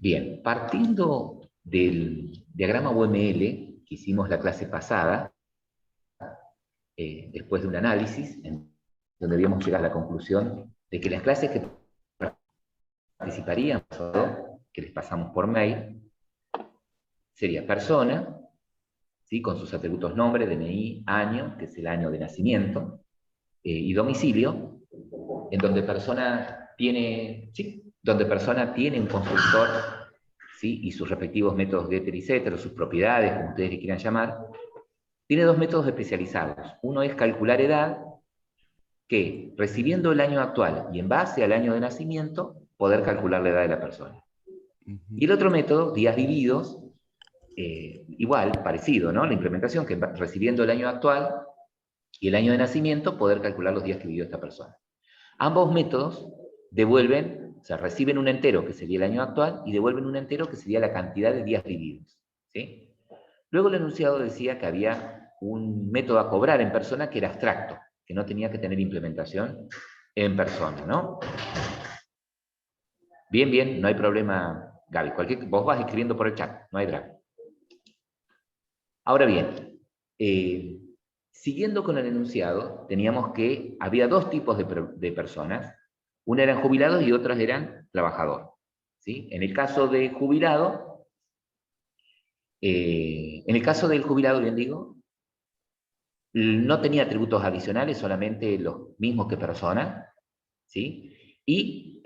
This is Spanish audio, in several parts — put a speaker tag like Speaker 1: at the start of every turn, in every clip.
Speaker 1: Bien, partiendo del diagrama UML que hicimos la clase pasada, después de un análisis, en donde habíamos llegado a la conclusión de que las clases que participarían, que les pasamos por mail, sería persona, ¿sí? Con sus atributos nombre, DNI, año, que es el año de nacimiento, y domicilio, en donde persona tiene, ¿sí? Donde persona tiene un constructor, ¿sí? Y sus respectivos métodos getter y setter, sus propiedades, como ustedes le quieran llamar. Tiene dos métodos especializados. Uno es calcular edad, que recibiendo el año actual y en base al año de nacimiento, poder calcular la edad de la persona. Y el otro método, días vividos, igual, parecido, ¿no? La implementación, que recibiendo el año actual y el año de nacimiento, poder calcular los días que vivió esta persona. Ambos métodos devuelven, o sea, reciben un entero, que sería el año actual, y devuelven un entero, que sería la cantidad de días vividos, ¿sí? Luego el enunciado decía que había un método a cobrar en persona que era abstracto, que no tenía que tener implementación en persona, ¿no? Bien, bien, no hay problema, Gaby. Vos vas escribiendo por el chat, no hay drama. Ahora bien, siguiendo con el enunciado, teníamos que había dos tipos de personas. Una eran jubilados y otras eran trabajadores, ¿sí? En el caso de jubilado, en el caso del jubilado, bien digo, no tenía atributos adicionales, solamente los mismos que persona, ¿sí? Y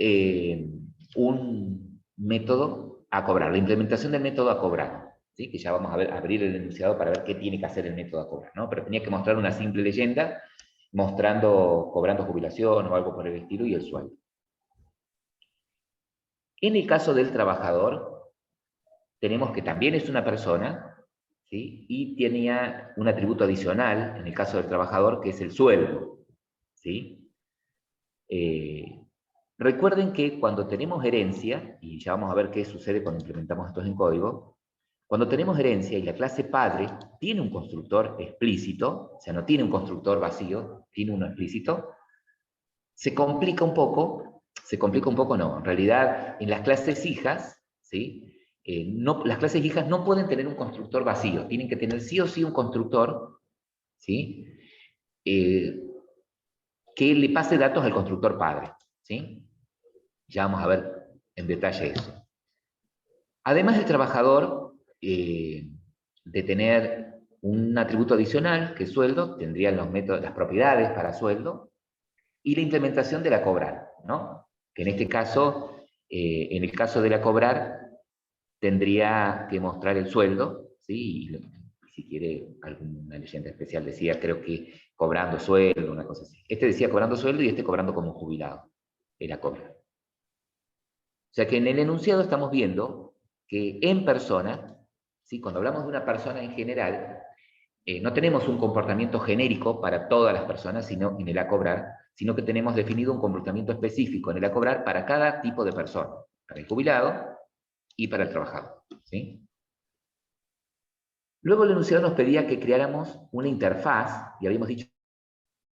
Speaker 1: un método a cobrar, la implementación del método a cobrar, ¿sí? Que ya vamos a ver, abrir el enunciado para ver qué tiene que hacer el método a cobrar, ¿no? Pero tenía que mostrar una simple leyenda mostrando, cobrando jubilación o algo por el estilo y el sueldo. En el caso del trabajador, tenemos que también es una persona, ¿sí? Y tenía un atributo adicional, en el caso del trabajador, que es el sueldo, ¿sí? Recuerden que cuando tenemos herencia, y ya vamos a ver qué sucede cuando implementamos estos en código, cuando tenemos herencia y la clase padre tiene un constructor explícito, o sea, no tiene un constructor vacío, tiene uno explícito, se complica un poco no, en realidad en las clases hijas, ¿sí? Las clases hijas no pueden tener un constructor vacío, tienen que tener sí o sí un constructor, ¿sí? Que le pase datos al constructor padre, ¿sí? Ya vamos a ver en detalle eso. Además, el trabajador, de tener un atributo adicional, que es sueldo, tendría los métodos, las propiedades para sueldo, y la implementación de la cobrar, ¿no? Que en este caso, en el caso de la cobrar, tendría que mostrar el sueldo, ¿sí? Y si quiere, alguna leyenda especial decía, creo que cobrando sueldo, una cosa así. Este decía cobrando sueldo y este cobrando como jubilado, era cobrar. O sea que en el enunciado estamos viendo que en persona, ¿sí? Cuando hablamos de una persona en general, no tenemos un comportamiento genérico para todas las personas sino en el a cobrar, sino que tenemos definido un comportamiento específico en el a cobrar para cada tipo de persona, para el jubilado y para el trabajador, ¿sí? Luego el enunciado nos pedía que creáramos una interfaz, y habíamos dicho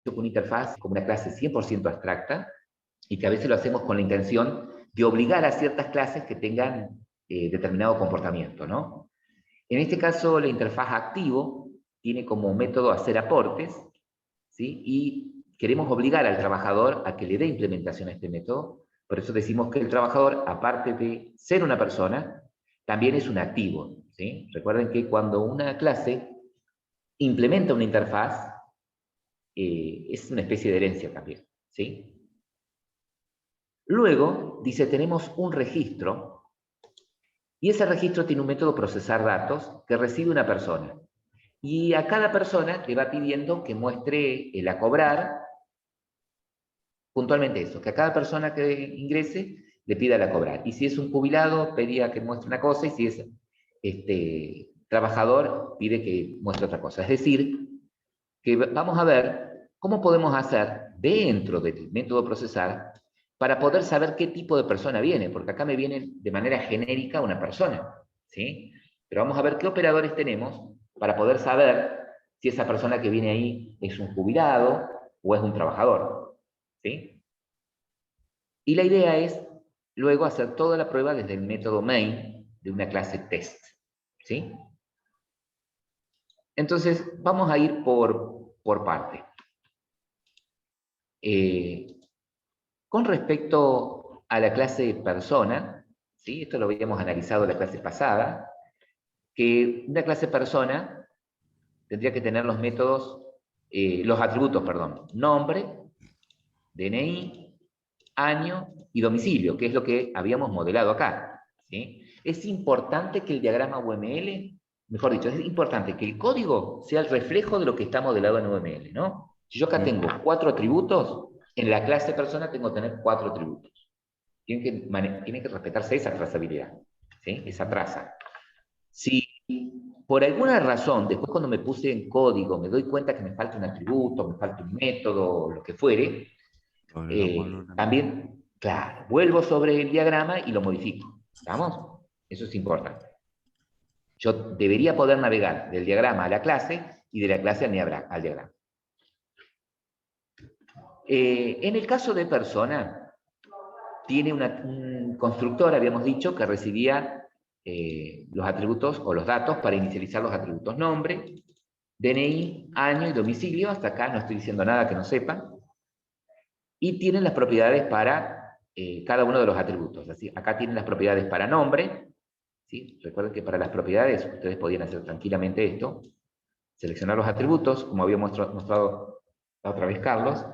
Speaker 1: que una interfaz como una clase 100% abstracta, y que a veces lo hacemos con la intención de obligar a ciertas clases que tengan determinado comportamiento, ¿no? En este caso, la interfaz activo tiene como método hacer aportes, ¿sí? Y queremos obligar al trabajador a que le dé implementación a este método. Por eso decimos que el trabajador, aparte de ser una persona, también es un activo, ¿sí? Recuerden que cuando una clase implementa una interfaz, es una especie de herencia también, ¿sí? Luego, dice, tenemos un registro, y ese registro tiene un método procesar datos que recibe una persona. Y a cada persona le va pidiendo que muestre el a cobrar, puntualmente eso, que a cada persona que ingrese le pida el a cobrar. Y si es un jubilado, pedía que muestre una cosa, y si es trabajador, pide que muestre otra cosa. Es decir, que vamos a ver cómo podemos hacer dentro del método procesar para poder saber qué tipo de persona viene, porque acá me viene de manera genérica una persona, ¿sí? Pero vamos a ver qué operadores tenemos para poder saber si esa persona que viene ahí es un jubilado o es un trabajador, ¿sí? Y la idea es luego hacer toda la prueba desde el método main de una clase test. ¿Sí? Entonces, vamos a ir por parte. Con respecto a la clase persona, ¿sí? Esto lo habíamos analizado en la clase pasada, que una clase persona tendría que tener los métodos, los atributos, perdón, nombre, DNI, año y domicilio, que es lo que habíamos modelado acá. ¿Sí? Es importante que el diagrama UML, mejor dicho, es importante que el código sea el reflejo de lo que está modelado en UML, ¿no? Si yo acá tengo 4 atributos, en la clase persona tengo que tener 4 atributos. Tiene que respetarse esa trazabilidad, ¿sí? Esa traza. Si por alguna razón, después cuando me puse en código, me doy cuenta que me falta un atributo, me falta un método, lo que fuere, también, claro, vuelvo sobre el diagrama y lo modifico. ¿Estamos? Eso es importante. Yo debería poder navegar del diagrama a la clase y de la clase al diagrama. En el caso de persona, tiene un constructor, habíamos dicho, que recibía los atributos o los datos para inicializar los atributos nombre, DNI, año y domicilio. Hasta acá no estoy diciendo nada que no sepan. Y tienen las propiedades para cada uno de los atributos. Así, acá tienen las propiedades para nombre. ¿Sí? Recuerden que para las propiedades ustedes podían hacer tranquilamente esto. Seleccionar los atributos, como había mostrado la otra vez Carlos.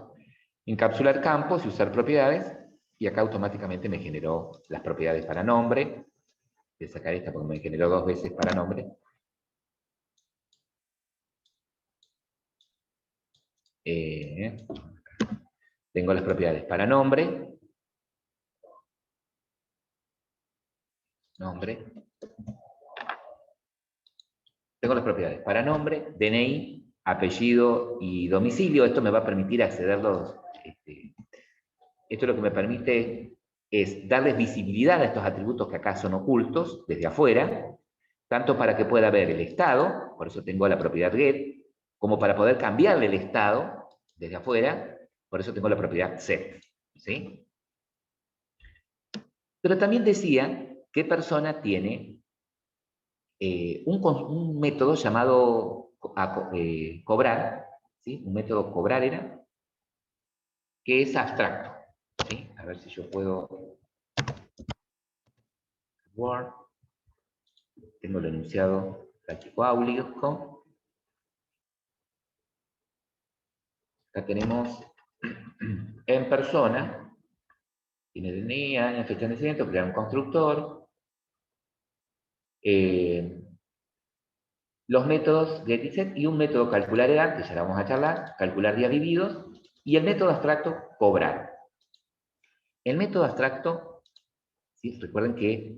Speaker 1: Encapsular campos y usar propiedades. Y acá automáticamente me generó las propiedades para nombre. Voy a sacar esta porque me generó 2 veces para nombre. Tengo las propiedades para nombre. Tengo las propiedades para nombre, DNI, apellido y domicilio. Esto me va a permitir acceder esto lo que me permite es darles visibilidad a estos atributos que acá son ocultos desde afuera, tanto para que pueda ver el estado, por eso tengo la propiedad get, como para poder cambiarle el estado desde afuera, por eso tengo la propiedad set. ¿Sí? Pero también decía que persona tiene un método llamado cobrar, ¿sí? Un método cobrar era, que es abstracto. ¿Sí? A ver si yo puedo... Word. Tengo el enunciado práctico áulico. Acá tenemos en persona, tiene DNI, año, fecha de nacimiento, crear un constructor. Los métodos get y set y un método calcular edad, que ya la vamos a charlar, calcular días vividos, y el método abstracto cobrar. El método abstracto, ¿sí? Recuerden que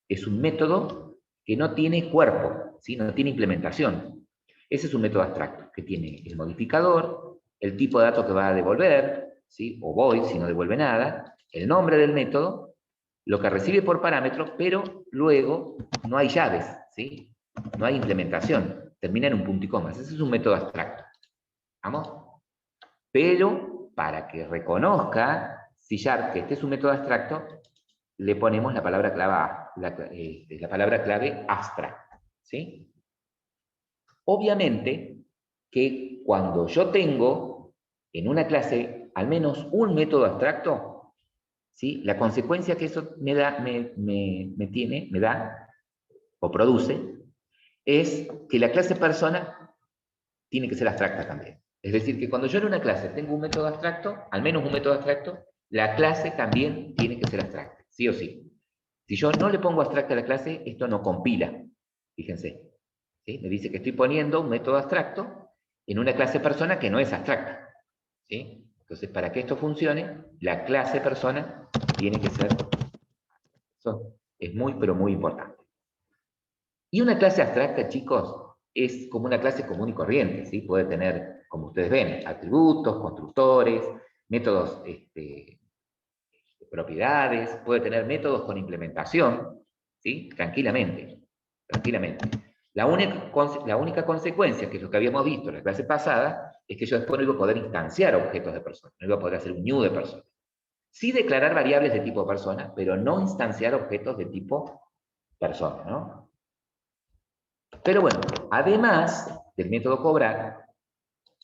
Speaker 1: es un método que no tiene cuerpo, ¿sí? No tiene implementación. Ese es un método abstracto, que tiene el modificador, el tipo de datos que va a devolver, ¿sí? O void, si no devuelve nada, el nombre del método, lo que recibe por parámetro, pero luego no hay llaves, ¿sí? No hay implementación, termina en un punto y comas. Ese es un método abstracto. ¿Vamos? Pero para que reconozca C# que este es un método abstracto, le ponemos la palabra clave abstract. ¿Sí? Obviamente que cuando yo tengo en una clase al menos un método abstracto, ¿sí? La consecuencia que eso me da o produce es que la clase persona tiene que ser abstracta también. Es decir, que cuando yo en una clase tengo un método abstracto, al menos un método abstracto, la clase también tiene que ser abstracta, sí o sí. Si yo no le pongo abstracta a la clase, esto no compila. Fíjense. ¿Sí? Me dice que estoy poniendo un método abstracto en una clase persona que no es abstracta. ¿Sí? Entonces, para que esto funcione, la clase persona tiene que ser... Eso es muy, pero muy importante. Y una clase abstracta, chicos, es como una clase común y corriente, ¿sí? Puede tener, como ustedes ven, atributos, constructores, métodos, propiedades, puede tener métodos con implementación, ¿sí? Tranquilamente, tranquilamente. La única consecuencia, que es lo que habíamos visto en la clase pasada, es que yo después no iba a poder instanciar objetos de personas, no iba a poder hacer un new de personas. Sí declarar variables de tipo persona, pero no instanciar objetos de tipo persona, ¿no? Pero bueno, además del método cobrar,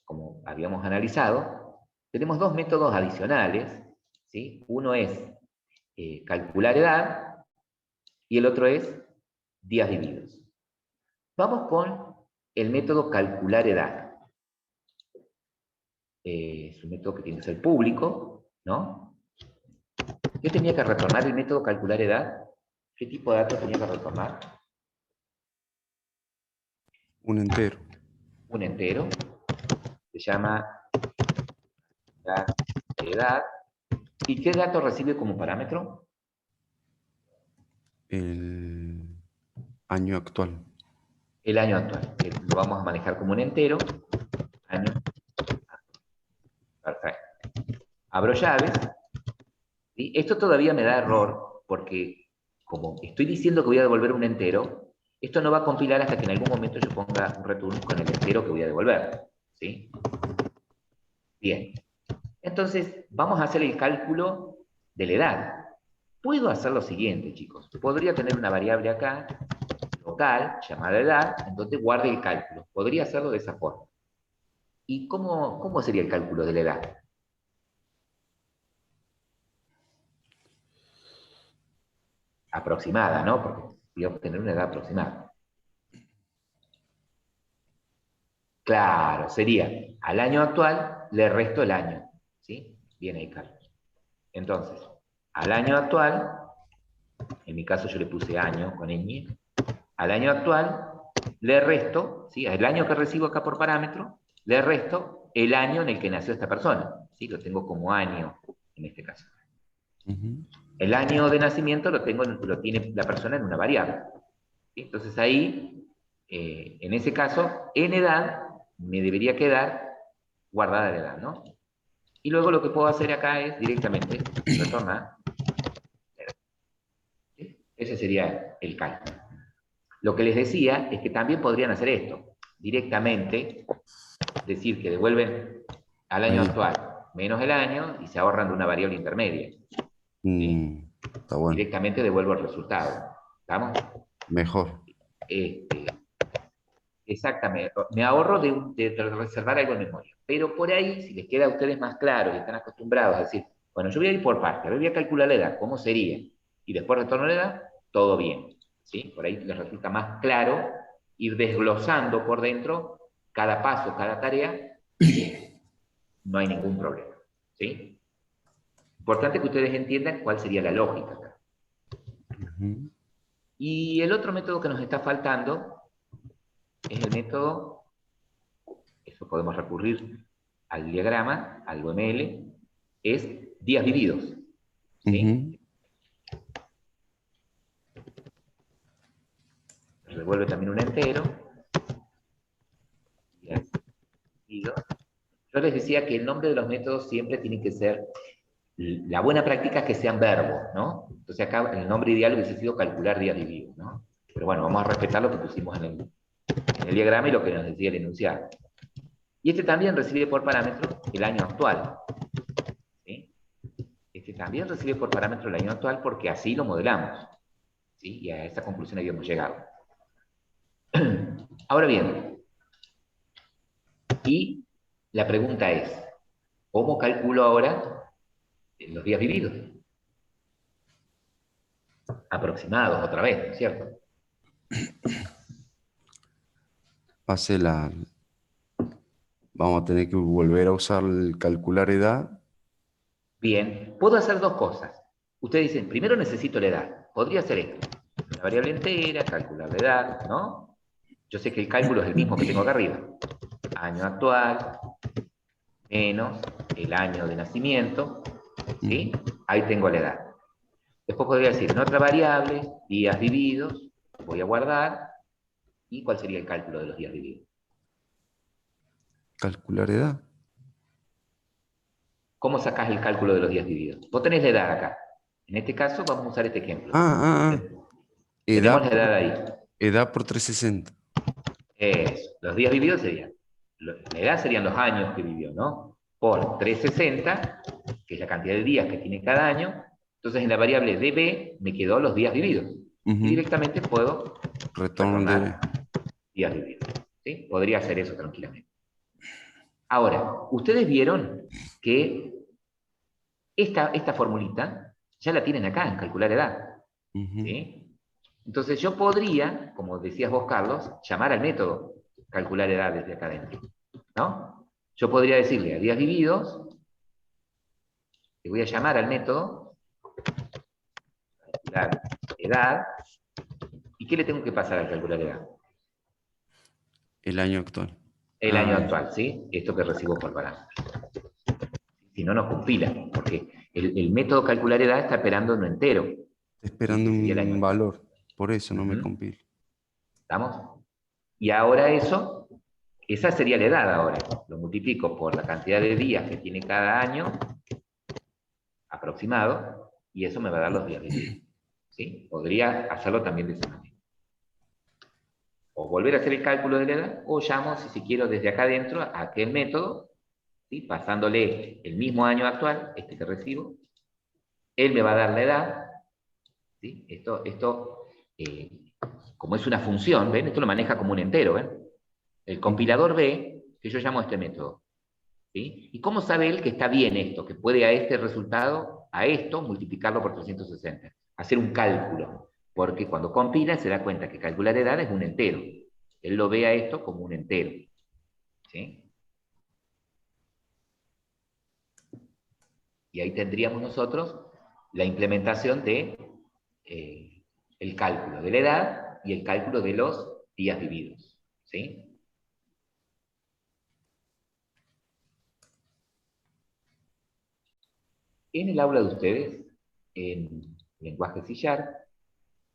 Speaker 1: como habíamos analizado, tenemos dos métodos adicionales, ¿sí? Uno es calcular edad y el otro es días vividos. Vamos con el método calcular edad. Es un método que tiene que ser público, ¿no? ¿Qué tenía que retornar el método calcular edad? ¿Qué tipo de datos tenía que retornar?
Speaker 2: Un entero.
Speaker 1: Un entero. Se llama edad. ¿Y qué dato recibe como parámetro?
Speaker 2: El año actual.
Speaker 1: El año actual, que lo vamos a manejar como un entero. Año. Perfecto. Abro llaves. ¿Sí? Esto todavía me da error porque como estoy diciendo que voy a devolver un entero, esto no va a compilar hasta que en algún momento yo ponga un return con el entero que voy a devolver. ¿Sí? Bien. Entonces, vamos a hacer el cálculo de la edad. Puedo hacer lo siguiente, chicos. Podría tener una variable acá, local, llamada edad, en donde guarde el cálculo. Podría hacerlo de esa forma. ¿Y cómo sería el cálculo de la edad? Aproximada, ¿no? Porque voy a obtener una edad aproximada. Claro, sería al año actual le resto el año. ¿Sí? Bien ahí, Carlos. Entonces, al año actual, en mi caso yo le puse año con ñ, al año actual le resto, ¿sí? Al año que recibo acá por parámetro, le resto el año en el que nació esta persona. ¿Sí? Lo tengo como año en este caso. El año de nacimiento lo tiene la persona en una variable. ¿Sí? Entonces ahí, en ese caso, en edad me debería quedar guardada la edad, ¿no? Y luego lo que puedo hacer acá es directamente retornar. ¿Sí? Ese sería el cálculo. Lo que les decía es que también podrían hacer esto. Directamente decir que devuelven al año
Speaker 2: Ahí.
Speaker 1: actual menos el año y se ahorran de una variable intermedia. ¿Sí?
Speaker 2: Está bueno.
Speaker 1: Directamente devuelvo el resultado. ¿Estamos?
Speaker 2: Mejor.
Speaker 1: Este, exactamente. Me ahorro de reservar algo en memoria. Pero por ahí, si les queda a ustedes más claro y están acostumbrados a decir, bueno, yo voy a ir por partes, voy a calcular la edad, ¿cómo sería? Y después retorno la edad, todo bien. ¿Sí? Por ahí les resulta más claro ir desglosando por dentro cada paso, cada tarea, no hay ningún problema. ¿Sí? Importante que ustedes entiendan cuál sería la lógica acá. Y el otro método que nos está faltando es el método, eso podemos recurrir al diagrama, al UML, es días vividos. ¿Sí? Revuelve también un entero. Días vividos. Yo les decía que el nombre de los métodos siempre tiene que ser, la buena práctica es que sean verbos, ¿no? Entonces acá el nombre ideal hubiese sido calcular días vividos, ¿no? Pero bueno, vamos a respetar lo que pusimos en el diagrama y lo que nos decía el enunciado. Y este también recibe por parámetro el año actual. ¿Sí? Este también recibe por parámetro el año actual porque así lo modelamos. ¿Sí? Y a esa conclusión habíamos llegado. Ahora bien, y la pregunta es, ¿cómo calculo ahora los días vividos? Aproximados otra vez, ¿no es cierto?
Speaker 2: Pase la... Vamos a tener que volver a usar el calcular edad.
Speaker 1: Bien, puedo hacer dos cosas. Ustedes dicen, primero necesito la edad. Podría hacer esto. Una variable entera, calcular la edad, ¿no? Yo sé que el cálculo es el mismo que tengo acá arriba. Año actual, menos el año de nacimiento, ¿sí? Ahí tengo la edad. Después podría decir, en otra variable, días vividos, voy a guardar, ¿y cuál sería el cálculo de los días vividos?
Speaker 2: Calcular edad.
Speaker 1: ¿Cómo sacás el cálculo de los días vividos? Vos tenés la edad acá. En este caso vamos a usar este ejemplo. Tenemos
Speaker 2: Edad
Speaker 1: la
Speaker 2: por,
Speaker 1: edad ahí.
Speaker 2: edad por 360.
Speaker 1: Eso. Los días vividos serían, la edad serían los años que vivió, ¿no? por 360, que es la cantidad de días que tiene cada año. Entonces en la variable dB me quedó los días vividos. Y directamente puedo retornar días vividos. ¿Sí? Podría hacer eso tranquilamente. Ahora, ustedes vieron que esta formulita ya la tienen acá en calcular edad. ¿Sí? Entonces yo podría, como decías vos, Carlos, llamar al método calcular edad desde acá adentro, ¿no? Yo podría decirle a días vividos, le voy a llamar al método calcular edad, ¿y qué le tengo que pasar al calcular edad?
Speaker 2: El año actual.
Speaker 1: El año actual, ¿sí? Esto que recibo por parámetro. Si no, no compila, porque el método calcular edad está esperando un entero.
Speaker 2: Esperando un valor, por eso no me compila.
Speaker 1: ¿Estamos? Y ahora esa sería la edad ahora. Lo multiplico por la cantidad de días que tiene cada año, aproximado, y eso me va a dar los días vividos. ¿Sí? Podría hacerlo también de esa manera. O volver a hacer el cálculo de la edad, o llamo, si quiero, desde acá adentro a aquel método, ¿sí? Pasándole el mismo año actual, este que recibo, él me va a dar la edad, ¿sí? Esto como es una función, ¿ven? Esto lo maneja como un entero, ¿ven? El compilador ve que yo llamo a este método, ¿sí? ¿Y cómo sabe él que está bien esto, que puede a este resultado, a esto, multiplicarlo por 360? Hacer un cálculo, porque cuando compila se da cuenta que calcular edad es un entero. Él lo ve a esto como un entero, ¿sí? Y ahí tendríamos nosotros la implementación de el cálculo de la edad y el cálculo de los días vividos, ¿sí? En el aula de ustedes, en lenguaje C#,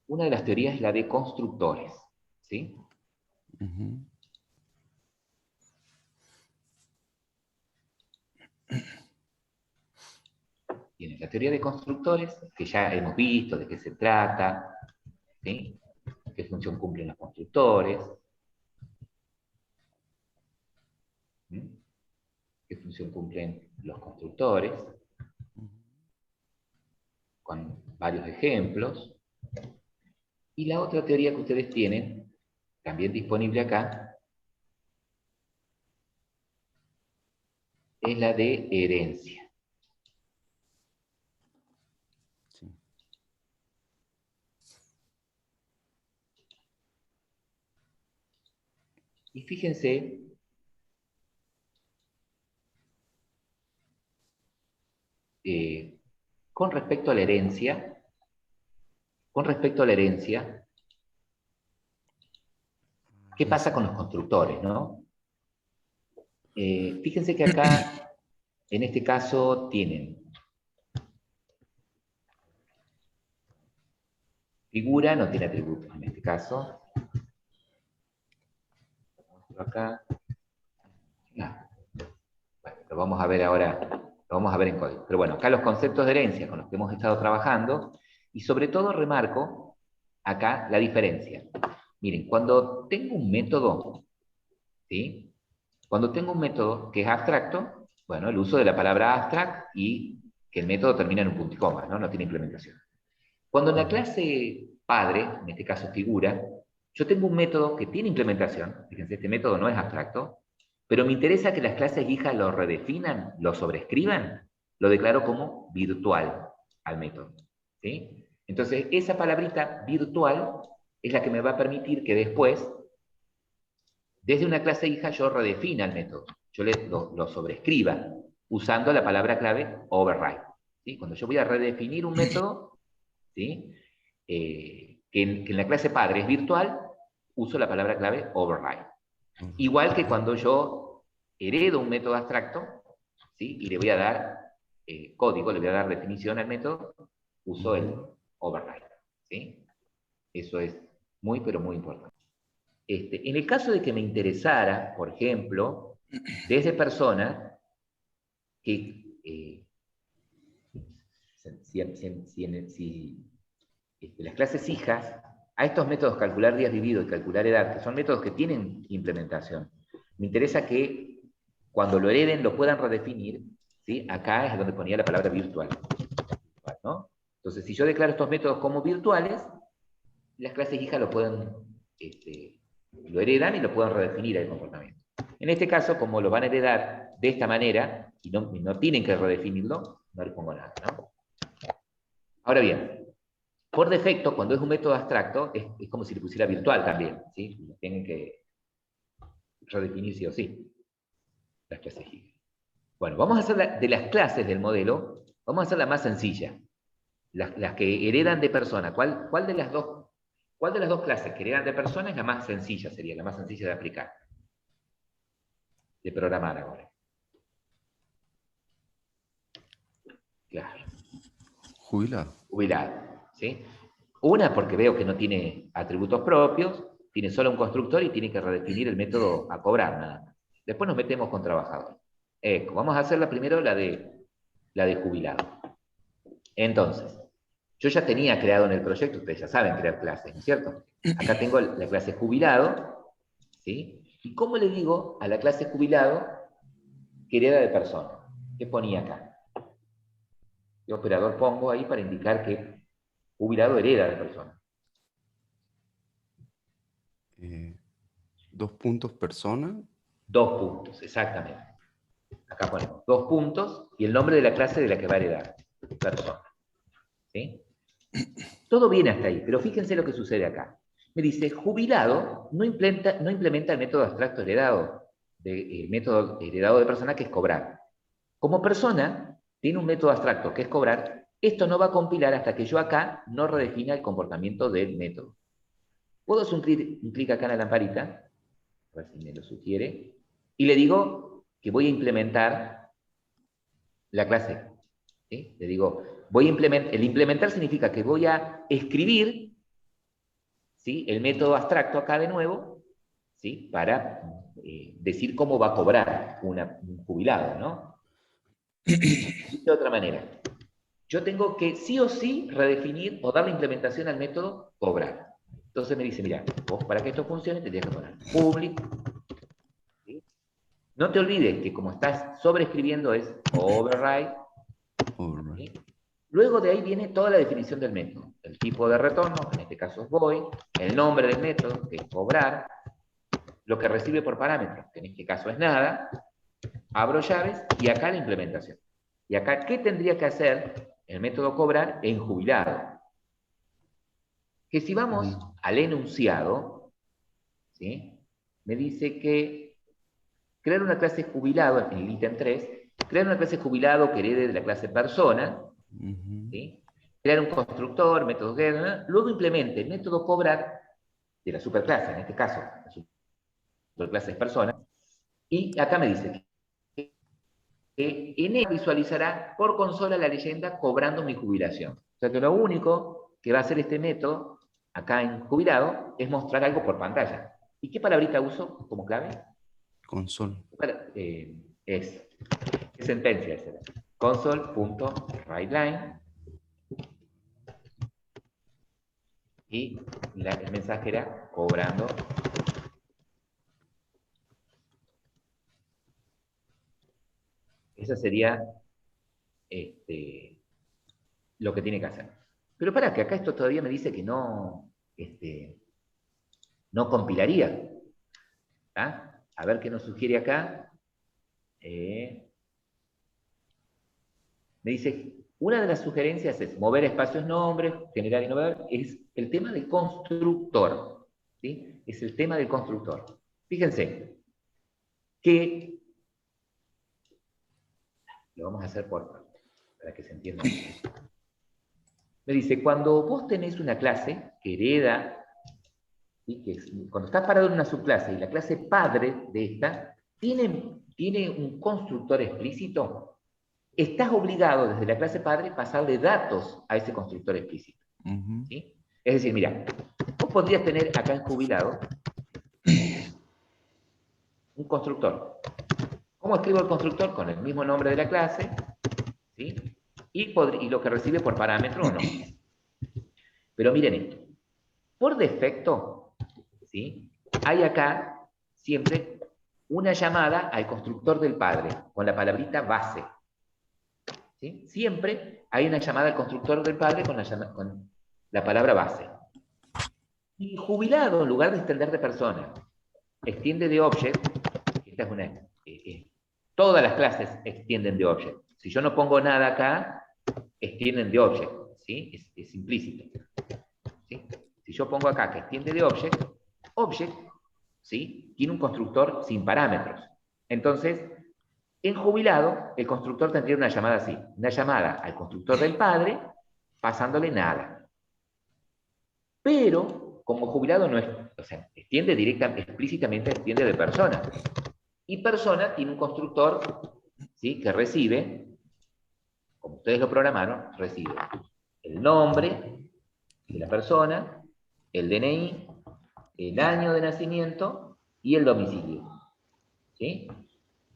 Speaker 1: una de las teorías es la de constructores, ¿sí? Tienes la teoría de constructores, que ya hemos visto de qué se trata, ¿sí? Qué función cumplen los constructores, ¿sí? Qué función cumplen los constructores, con varios ejemplos. Y la otra teoría que ustedes tienen, también disponible acá, es la de herencia.
Speaker 2: Sí.
Speaker 1: Y fíjense con respecto a la herencia, ¿qué pasa con los constructores, no? Fíjense que acá, en este caso, tienen figura, no tiene atributos en este caso. Acá. No. Bueno, lo vamos a ver ahora, lo vamos a ver en código. Pero bueno, acá los conceptos de herencia con los que hemos estado trabajando, y sobre todo remarco acá la diferencia. Miren, cuando tengo un método, ¿sí? Cuando tengo un método que es abstracto, bueno, el uso de la palabra abstract y que el método termina en un punto y coma, ¿no? No tiene implementación. Cuando en la clase padre, en este caso figura, yo tengo un método que tiene implementación, fíjense, este método no es abstracto, pero me interesa que las clases hijas lo redefinan, lo sobrescriban, lo declaro como virtual al método, ¿sí? Entonces, esa palabrita virtual es la que me va a permitir que después, desde una clase hija, yo redefina el método, yo lo sobrescriba, usando la palabra clave override, ¿sí? Cuando yo voy a redefinir un método, ¿sí? Que en la clase padre es virtual, uso la palabra clave override. Igual que cuando yo heredo un método abstracto, ¿sí? Y le voy a dar código, le voy a dar definición al método, uso el override, ¿sí? Eso es muy, pero muy importante. En el caso de que me interesara, por ejemplo, desde personas que si las clases hijas, a estos métodos calcular días vividos y calcular edad, que son métodos que tienen implementación, me interesa que cuando lo hereden lo puedan redefinir, ¿sí? Acá es donde ponía la palabra virtual, ¿no? Entonces, si yo declaro estos métodos como virtuales, las clases hijas lo pueden, lo heredan y lo pueden redefinir el comportamiento. En este caso, como lo van a heredar de esta manera, y no tienen que redefinirlo, no les pongo nada, ¿no? Ahora bien, por defecto, cuando es un método abstracto, es como si le pusiera virtual también, ¿sí? Tienen que redefinir sí o sí las clases hijas. Bueno, vamos a hacer de las clases del modelo, vamos a hacer la más sencilla. Las que heredan de persona. ¿Cuál de las dos clases que heredan de persona es la más sencilla? Sería la más sencilla de aplicar, de programar ahora. Claro.
Speaker 2: Jubilado.
Speaker 1: Jubilado, ¿sí? Una, porque veo que no tiene atributos propios, tiene solo un constructor y tiene que redefinir el método a cobrar, nada más. Después nos metemos con trabajador. Vamos a hacer primero la de jubilado. Entonces, yo ya tenía creado en el proyecto, ustedes ya saben crear clases, ¿no es cierto? Acá tengo la clase jubilado, ¿sí? ¿Y cómo le digo a la clase jubilado que hereda de persona? ¿Qué ponía acá? ¿Qué operador pongo ahí para indicar que jubilado hereda de persona?
Speaker 2: 2 puntos persona.
Speaker 1: 2 puntos, exactamente. Acá ponemos 2 puntos y el nombre de la clase de la que va a heredar, persona. ¿Sí? Todo viene hasta ahí, pero fíjense lo que sucede acá. Me dice, jubilado no implementa el método abstracto heredado, el método heredado de persona que es cobrar. Como persona, tiene un método abstracto que es cobrar. Esto no va a compilar hasta que yo acá no redefina el comportamiento del método. Puedo hacer un clic acá en la lamparita, a ver si me lo sugiere, y le digo que voy a implementar la clase. ¿Sí? Le digo, el implementar significa que voy a escribir, ¿sí?, el método abstracto acá de nuevo, ¿sí?, para decir cómo va a cobrar un jubilado, ¿no? De otra manera, yo tengo que sí o sí redefinir o dar la implementación al método cobrar. Entonces me dice, mira, vos para que esto funcione tendrías que poner public, ¿sí? No te olvides que como estás sobreescribiendo es override, ¿sí? Luego de ahí viene toda la definición del método. El tipo de retorno, en este caso es void, el nombre del método, que es cobrar, lo que recibe por parámetros, que en este caso es nada, abro llaves y acá la implementación. Y acá, ¿qué tendría que hacer el método cobrar en jubilado? Que si vamos al enunciado, ¿sí?, me dice que crear una clase jubilado, en el ítem 3, crear una clase jubilado que herede de la clase persona, ¿sí?, crear un constructor, método get, luego implemente el método cobrar de la superclase, en este caso, la superclase es persona, y acá me dice que en él visualizará por consola la leyenda cobrando mi jubilación. O sea que lo único que va a hacer este método, acá en jubilado, es mostrar algo por pantalla. ¿Y qué palabrita uso como clave?
Speaker 2: Console.
Speaker 1: ¿Qué sentencia es? Console.writeLine y el mensaje era cobrando. Esa sería lo que tiene que hacer. Pero para que acá esto todavía me dice que no compilaría. ¿Ah? A ver qué nos sugiere acá. Me dice, una de las sugerencias es mover espacios nombres, generar y mover, es el tema del constructor. ¿Sí? Es el tema del constructor. Fíjense que lo vamos a hacer para que se entienda. Me dice, cuando vos tenés una clase que hereda, ¿sí?, cuando estás parado en una subclase y la clase padre de esta tiene un constructor explícito, estás obligado desde la clase padre a pasarle datos a ese constructor explícito. ¿Sí? Es decir, mira, vos podrías tener acá en jubilado un constructor. ¿Cómo escribo el constructor? Con el mismo nombre de la clase, ¿sí?, y lo que recibe por parámetro o no. Pero miren esto. Por defecto, ¿sí?, hay acá siempre una llamada al constructor del padre, con la palabrita base. ¿Sí? Siempre hay una llamada al constructor del padre con la palabra base. Y jubilado, en lugar de extender de persona, extiende de object. Esta es una... todas las clases extienden de object. Si yo no pongo nada acá, extienden de object. ¿Sí? Es implícito. ¿Sí? Si yo pongo acá que extiende de object, object, ¿sí?, tiene un constructor sin parámetros. Entonces, en jubilado, el constructor tendría una llamada así, una llamada al constructor del padre, pasándole nada. Pero, como jubilado no es, o sea, extiende explícitamente extiende de persona. Y persona tiene un constructor, ¿sí?, que recibe, como ustedes lo programaron, recibe el nombre de la persona, el DNI, el año de nacimiento y el domicilio. ¿Sí?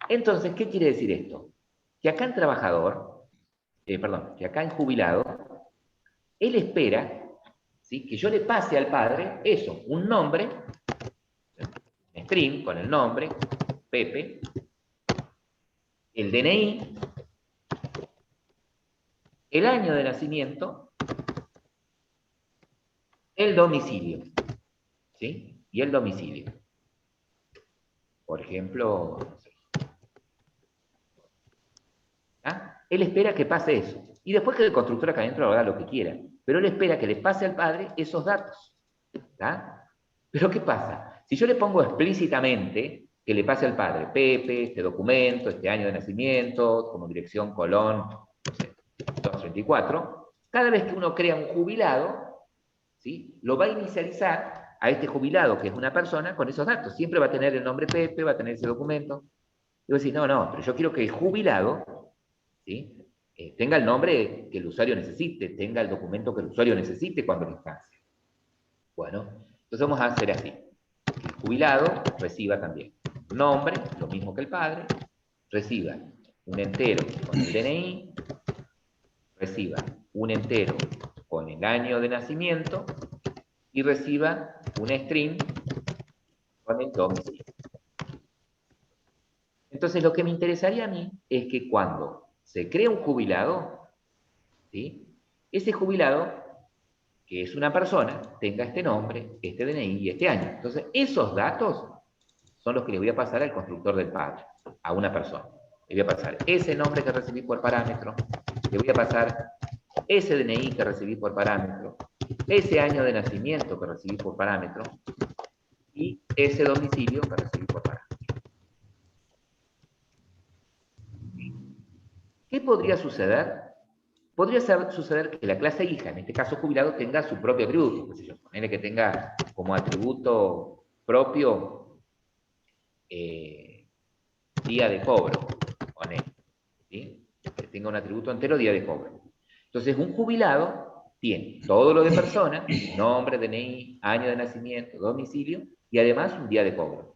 Speaker 1: Entonces, ¿qué quiere decir esto? Que acá en trabajador, que acá en jubilado, él espera, ¿sí?, que yo le pase al padre eso, un nombre, un string con el nombre, Pepe, el DNI, el año de nacimiento, el domicilio. ¿Sí? Y el domicilio. Por ejemplo, no sé, ¿ah? Él espera que pase eso. Y después que el constructor acá adentro haga lo que quiera. Pero él espera que le pase al padre esos datos. ¿Tá? Pero ¿qué pasa? Si yo le pongo explícitamente que le pase al padre Pepe, este documento, este año de nacimiento, como dirección Colón, no sé, 234, cada vez que uno crea un jubilado, ¿sí?, lo va a inicializar a este jubilado, que es una persona, con esos datos. Siempre va a tener el nombre Pepe, va a tener ese documento. Y vos decís, no, pero yo quiero que el jubilado, ¿sí?, tenga el nombre que el usuario necesite, tenga el documento que el usuario necesite cuando lo instancia. Bueno, entonces vamos a hacer así. El jubilado reciba también nombre, lo mismo que el padre, reciba un entero con el DNI, reciba un entero con el año de nacimiento y reciba un string con el domicilio. Entonces lo que me interesaría a mí es que cuando se crea un jubilado, ¿sí?, ese jubilado, que es una persona, tenga este nombre, este DNI y este año. Entonces esos datos son los que le voy a pasar al constructor del padre, a una persona. Le voy a pasar ese nombre que recibí por parámetro, le voy a pasar ese DNI que recibí por parámetro, ese año de nacimiento que recibí por parámetro y ese domicilio que recibí por parámetro. ¿Qué podría suceder? Podría suceder que la clase hija, en este caso jubilado, tenga su propio atributo. Ponele que tenga como atributo propio día de cobro, ponele, ¿sí?, que tenga un atributo entero día de cobro. Entonces, un jubilado tiene todo lo de persona, nombre, DNI, año de nacimiento, domicilio, y además un día de cobro.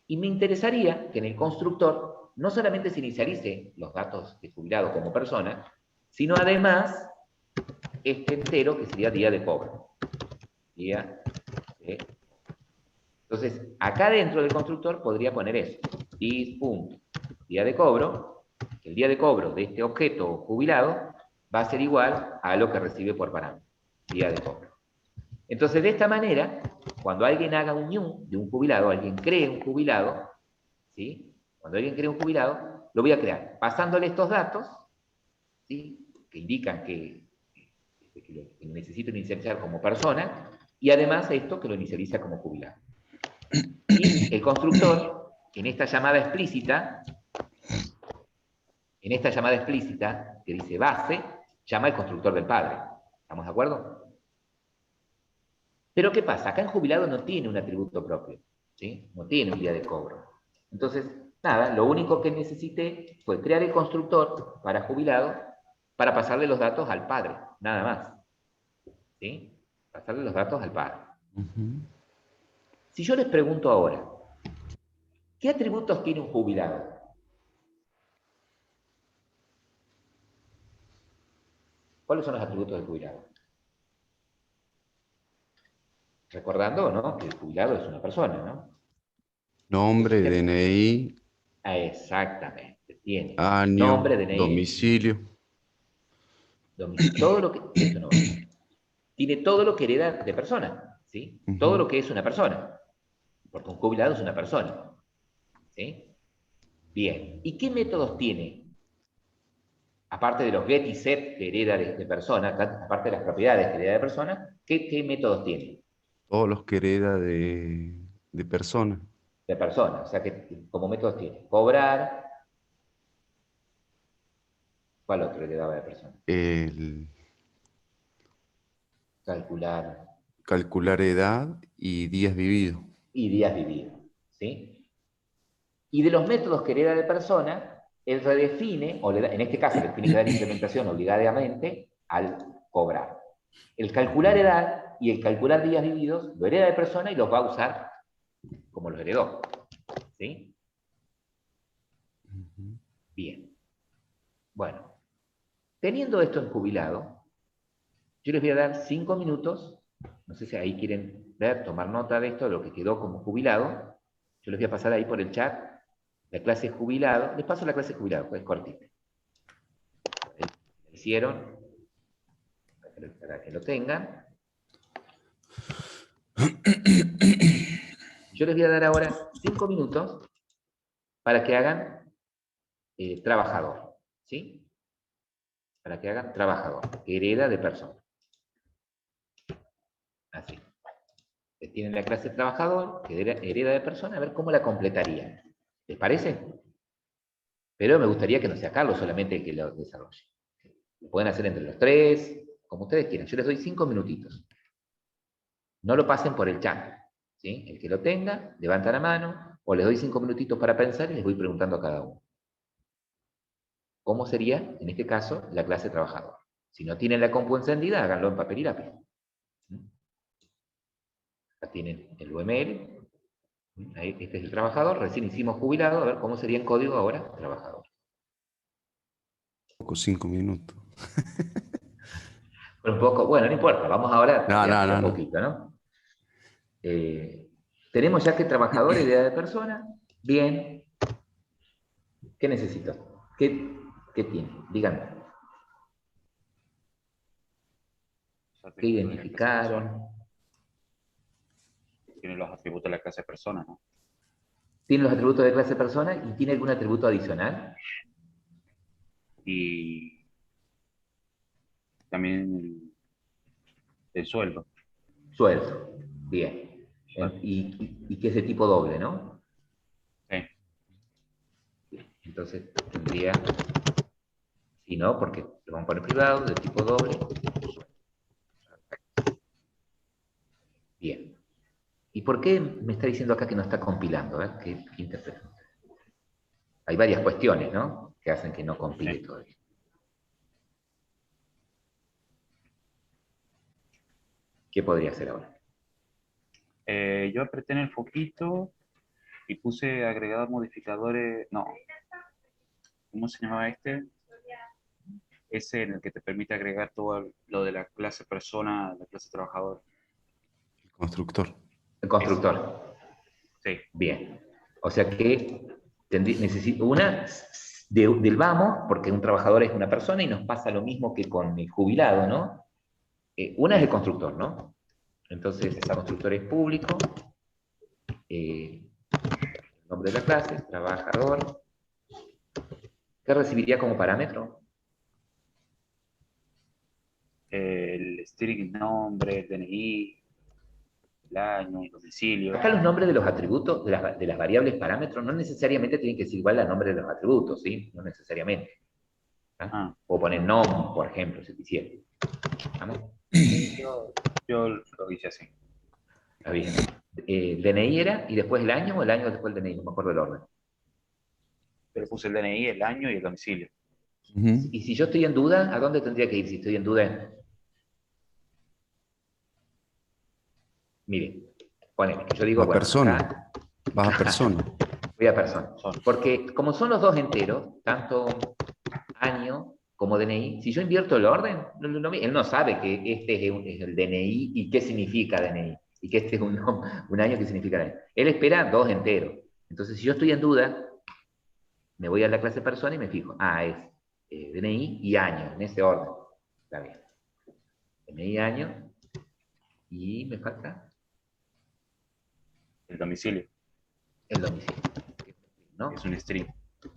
Speaker 1: Y me interesaría que en el constructor no solamente se inicialice los datos de jubilado como persona, sino además este entero que sería día de cobro. Día de... Entonces, acá dentro del constructor podría poner eso. Día de cobro, que el día de cobro de este objeto jubilado va a ser igual a lo que recibe por parámetro. Día de cobro. Entonces, de esta manera, cuando alguien haga un new de un jubilado, alguien cree un jubilado, ¿sí?, cuando alguien cree un jubilado, lo voy a crear pasándole estos datos, ¿sí?, que indican que lo necesito inicializar como persona, y además esto que lo inicializa como jubilado. Y el constructor, en esta llamada explícita, que dice base, llama al constructor del padre. ¿Estamos de acuerdo? Pero ¿qué pasa? Acá en jubilado no tiene un atributo propio, ¿sí? No tiene un día de cobro. Entonces, nada, lo único que necesité fue crear el constructor para jubilado para pasarle los datos al padre, nada más. ¿Sí? Pasarle los datos al padre. Si yo les pregunto ahora, ¿qué atributos tiene un jubilado? ¿Cuáles son los atributos del jubilado? Recordando, ¿no?, que el jubilado es una persona, ¿no?
Speaker 2: Nombre, DNI,
Speaker 1: Exactamente. Tiene nombre,
Speaker 2: año,
Speaker 1: DNI,
Speaker 2: domicilio.
Speaker 1: domicilio. Todo lo que... Esto no va. Tiene todo lo que hereda de persona, ¿sí? Todo
Speaker 2: Ujú.
Speaker 1: lo que es una persona. Porque un jubilado es una persona, ¿sí? Bien. ¿Y qué métodos tiene? Aparte de los get y set que hereda de persona, aparte de las propiedades que hereda de persona, ¿qué métodos tiene?
Speaker 2: Todos los que hereda de persona.
Speaker 1: De persona. O sea, que como métodos tiene cobrar, ¿cuál otro heredaba de persona?
Speaker 2: El
Speaker 1: Calcular
Speaker 2: calcular edad y días vividos.
Speaker 1: y días vividos, ¿sí? Y de los métodos que hereda de persona, él redefine, o en este caso le tiene que dar implementación obligadamente al cobrar. El calcular edad y el calcular días vividos lo hereda de persona y los va a usar como los heredó, ¿sí?
Speaker 2: Ujú.
Speaker 1: Bien. Bueno, teniendo esto en jubilado, yo les voy a dar 5 minutos, no sé si ahí quieren ver, tomar nota de esto, de lo que quedó como jubilado. Yo les voy a pasar ahí por el chat la clase jubilado. Les paso la clase jubilado, pues cortita. La hicieron, para que lo tengan. Yo les voy a dar ahora 5 minutos para que hagan trabajador, ¿sí? Para que hagan trabajador, hereda de persona. Así. Tienen la clase trabajador, que hereda de persona, a ver cómo la completarían. ¿Les parece? Pero me gustaría que no sea Carlos solamente el que lo desarrolle. Lo pueden hacer entre los tres, como ustedes quieran. Yo les doy 5 minutitos. No lo pasen por el chat, ¿sí? El que lo tenga, levanta la mano, o les doy 5 minutitos para pensar y les voy preguntando a cada uno. ¿Cómo sería, en este caso, la clase trabajador? Si no tienen la compu encendida, háganlo en papel y lápiz. Acá tienen el UML. Ahí, este es el trabajador. Recién hicimos jubilado. A ver cómo sería en código ahora trabajador.
Speaker 2: Poco 5 minutos.
Speaker 1: Pero un poco, bueno, no importa. Vamos ahora
Speaker 2: No, no,
Speaker 1: de a
Speaker 2: no, no.
Speaker 1: poquito, ¿no? Tenemos ya que trabajador, idea de persona. Bien. ¿Qué necesito? ¿Qué tiene? Díganme.
Speaker 3: Los
Speaker 1: ¿Qué
Speaker 3: atributos de la clase persona.
Speaker 1: identificaron?
Speaker 3: Tiene los atributos de la clase persona, ¿no?
Speaker 1: ¿Tiene los atributos de clase persona y tiene algún atributo adicional?
Speaker 3: Y también el sueldo.
Speaker 1: Sueldo. Bien.
Speaker 3: Sueldo.
Speaker 1: Y que es de tipo doble, ¿no?
Speaker 3: Sí.
Speaker 1: Entonces tendría, si no, porque lo vamos a poner privado, de tipo doble. Bien. ¿Y por qué me está diciendo acá que no está compilando? ¿Qué interpreta? Hay varias cuestiones, ¿no? Que hacen que no compile
Speaker 3: Sí.
Speaker 1: todavía. ¿Qué podría hacer ahora?
Speaker 3: Yo apreté en el foquito y puse agregados modificadores. No, ¿cómo se llamaba este? Ese en el que te permite agregar todo lo de la clase persona, la clase trabajador.
Speaker 2: El constructor.
Speaker 1: El
Speaker 3: Ese.
Speaker 1: constructor.
Speaker 3: Sí.
Speaker 1: Bien. O sea que necesito una del vamos, porque un trabajador es una persona y nos pasa lo mismo que con el jubilado, ¿no? Una es el constructor, ¿no? Entonces, el constructor es público, el nombre de la clase, trabajador. ¿Qué recibiría como parámetro?
Speaker 3: El steering nombre, el DNI, el año, el domicilio.
Speaker 1: Acá los nombres de los atributos, de las variables parámetros, no necesariamente tienen que ser igual al nombre de los atributos, ¿sí? No necesariamente. ¿Ah?
Speaker 3: Ah,
Speaker 1: Puedo poner nom, por ejemplo, si quisiera. ¿Vamos?
Speaker 3: sí, yo lo hice así.
Speaker 1: Está bien. El DNI era, y después el año, o el año después el DNI, no me acuerdo el orden.
Speaker 3: Pero puse el DNI, el año y el domicilio.
Speaker 2: Ujú.
Speaker 1: Y si yo estoy en duda, ¿a dónde tendría que ir si estoy en duda? Mire, ponele, que yo digo,
Speaker 2: A
Speaker 1: bueno,
Speaker 2: persona.
Speaker 1: acá
Speaker 2: Vas a persona.
Speaker 1: voy a persona.
Speaker 3: Son.
Speaker 1: Porque como son los dos enteros, tanto año como DNI, si yo invierto el orden, él no sabe que este es el DNI y qué significa DNI, y que este es un año que significa DNI. Él espera dos enteros. Entonces, si yo estoy en duda, me voy a la clase persona y me fijo. Es DNI y año, en ese orden. Está bien. DNI, año, y me falta
Speaker 3: El domicilio.
Speaker 1: el domicilio, ¿no?
Speaker 3: Es un string.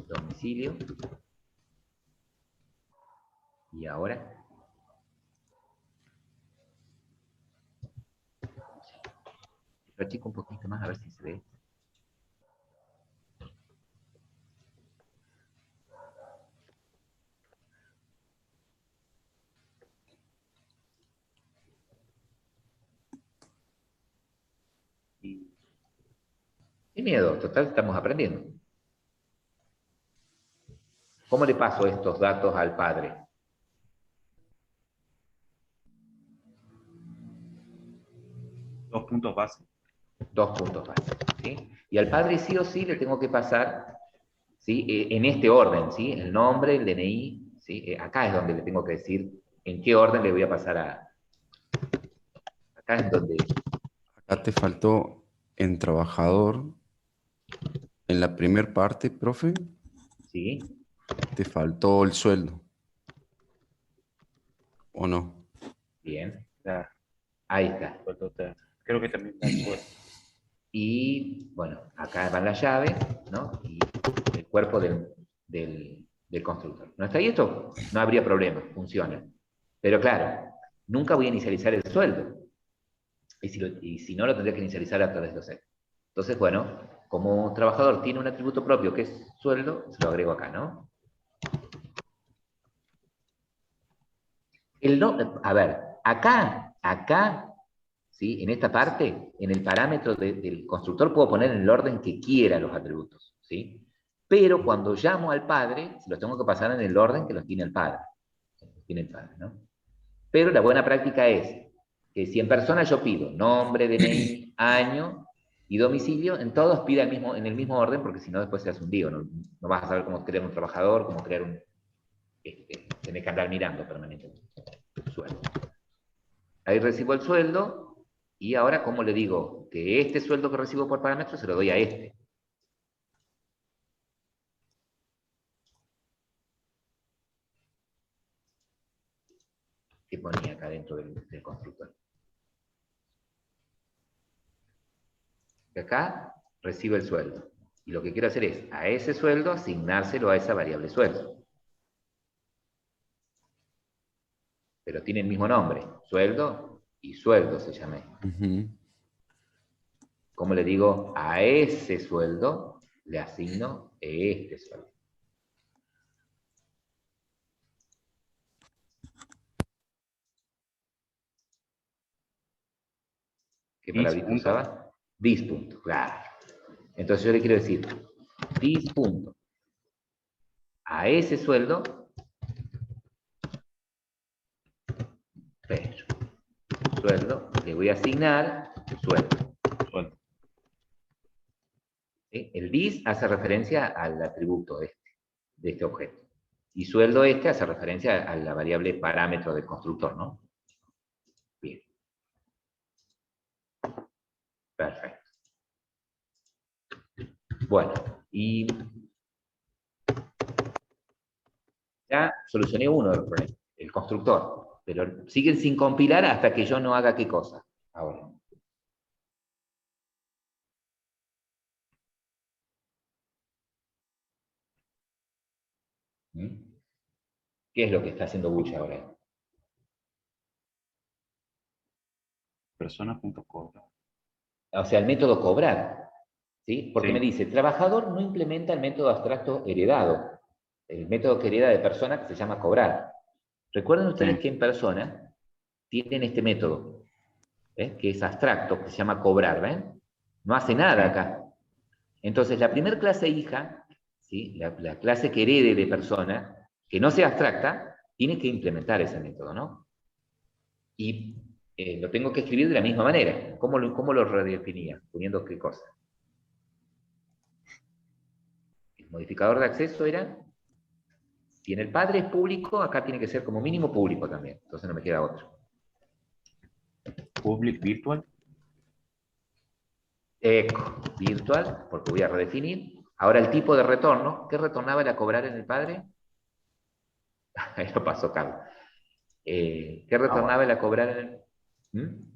Speaker 1: Domicilio. Y ahora, lo achico un poquito más a ver si se ve.
Speaker 3: Y
Speaker 1: Sin miedo, total, estamos aprendiendo. ¿Cómo le paso estos datos al padre?
Speaker 3: dos puntos base.
Speaker 1: 2 puntos básicos, ¿sí? Y al padre sí o sí le tengo que pasar, ¿sí? En este orden, ¿sí? El nombre, el DNI, ¿sí? Acá es donde le tengo que decir en qué orden le voy a pasar a... Acá es donde...
Speaker 2: Acá te faltó en trabajador, en la primer parte, profe,
Speaker 1: ¿Sí?
Speaker 2: te faltó el sueldo, ¿o no?
Speaker 1: Bien.
Speaker 3: Ya,
Speaker 1: Ahí está.
Speaker 3: creo que también da el sueldo.
Speaker 1: Y, bueno, acá van las llaves, ¿no? Y el cuerpo del constructor. ¿No está ahí esto? No habría problema, funciona. Pero claro, nunca voy a inicializar el sueldo. Y si no, lo tendría que inicializar a través de los F. Entonces, bueno, como trabajador tiene un atributo propio que es sueldo, se lo agrego acá, ¿no? A ver, acá, ¿sí? En esta parte, en el parámetro del constructor puedo poner en el orden que quiera los atributos, ¿sí? Pero cuando llamo al padre, los tengo que pasar en el orden que los tiene el padre. ¿No? Pero la buena práctica es que si en persona yo pido nombre, DNI, año y domicilio, en todos pida en el mismo orden, porque si no después se hace un lío. No vas a saber cómo crear un trabajador, cómo crear un... tenés que andar mirando permanentemente. Sueldo. Ahí recibo el sueldo y ahora, ¿cómo le digo? Que este sueldo que recibo por parámetro se lo doy a este. Que ponía acá dentro del constructor. De acá recibo el sueldo. Y lo que quiero hacer es a ese sueldo asignárselo a esa variable sueldo. Pero tiene el mismo nombre, sueldo y sueldo se llama.
Speaker 2: Ujú.
Speaker 1: ¿Cómo le digo? A ese sueldo le asigno este sueldo. ¿Qué palabrita usaba? Dis punto, claro. Entonces yo le quiero decir, dis punto. A ese sueldo, pero, sueldo, le voy a asignar sueldo. ¿Sí? El dis hace referencia al atributo de este objeto. Y sueldo este hace referencia a la variable parámetro del constructor, ¿no? Bien. Perfecto. Bueno, y ya solucioné uno de los problemas, el constructor, pero siguen sin compilar hasta que yo no haga qué cosa. Ahora. ¿Mm? ¿Qué es lo que está haciendo bulla ahora?
Speaker 3: Persona.cobra.
Speaker 1: O sea, el método cobrar, ¿sí? Porque me
Speaker 3: Sí,
Speaker 1: dice, trabajador no implementa el método abstracto heredado, el método que hereda de persona que se llama cobrar. Recuerden ustedes
Speaker 3: sí,
Speaker 1: que en persona tienen este método, que es abstracto, que se llama cobrar, ¿ven? No hace nada
Speaker 3: sí.
Speaker 1: acá. Entonces, la primera clase hija, ¿sí? La clase que herede de persona, que no sea abstracta, tiene que implementar ese método, ¿no? Y lo tengo que escribir de la misma manera. ¿Cómo lo redefinía? Poniendo qué cosa. El modificador de acceso era, si en el padre es público, acá tiene que ser como mínimo público también. Entonces no me queda otro.
Speaker 3: Public virtual.
Speaker 1: Eco, virtual, porque voy a redefinir. Ahora el tipo de retorno, ¿qué retornaba el a cobrar en el padre? Ahí lo pasó Carlos. ¿Qué
Speaker 3: Agua.
Speaker 1: retornaba el a cobrar en el... ¿Mm?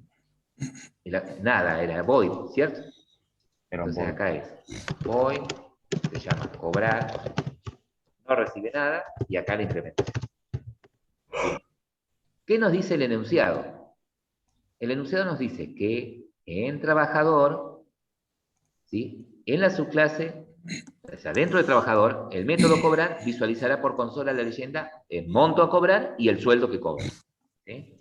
Speaker 1: Nada, era void, ¿cierto?
Speaker 3: Era un
Speaker 1: Entonces
Speaker 3: void.
Speaker 1: acá es void, se llama cobrar, no recibe nada, y acá la implementación. Bien. ¿Qué nos dice el enunciado? El enunciado nos dice que en trabajador, ¿sí? En la subclase, o sea, dentro de trabajador, el método cobrar visualizará por consola la leyenda el monto a cobrar y el sueldo que cobra. ¿Sí?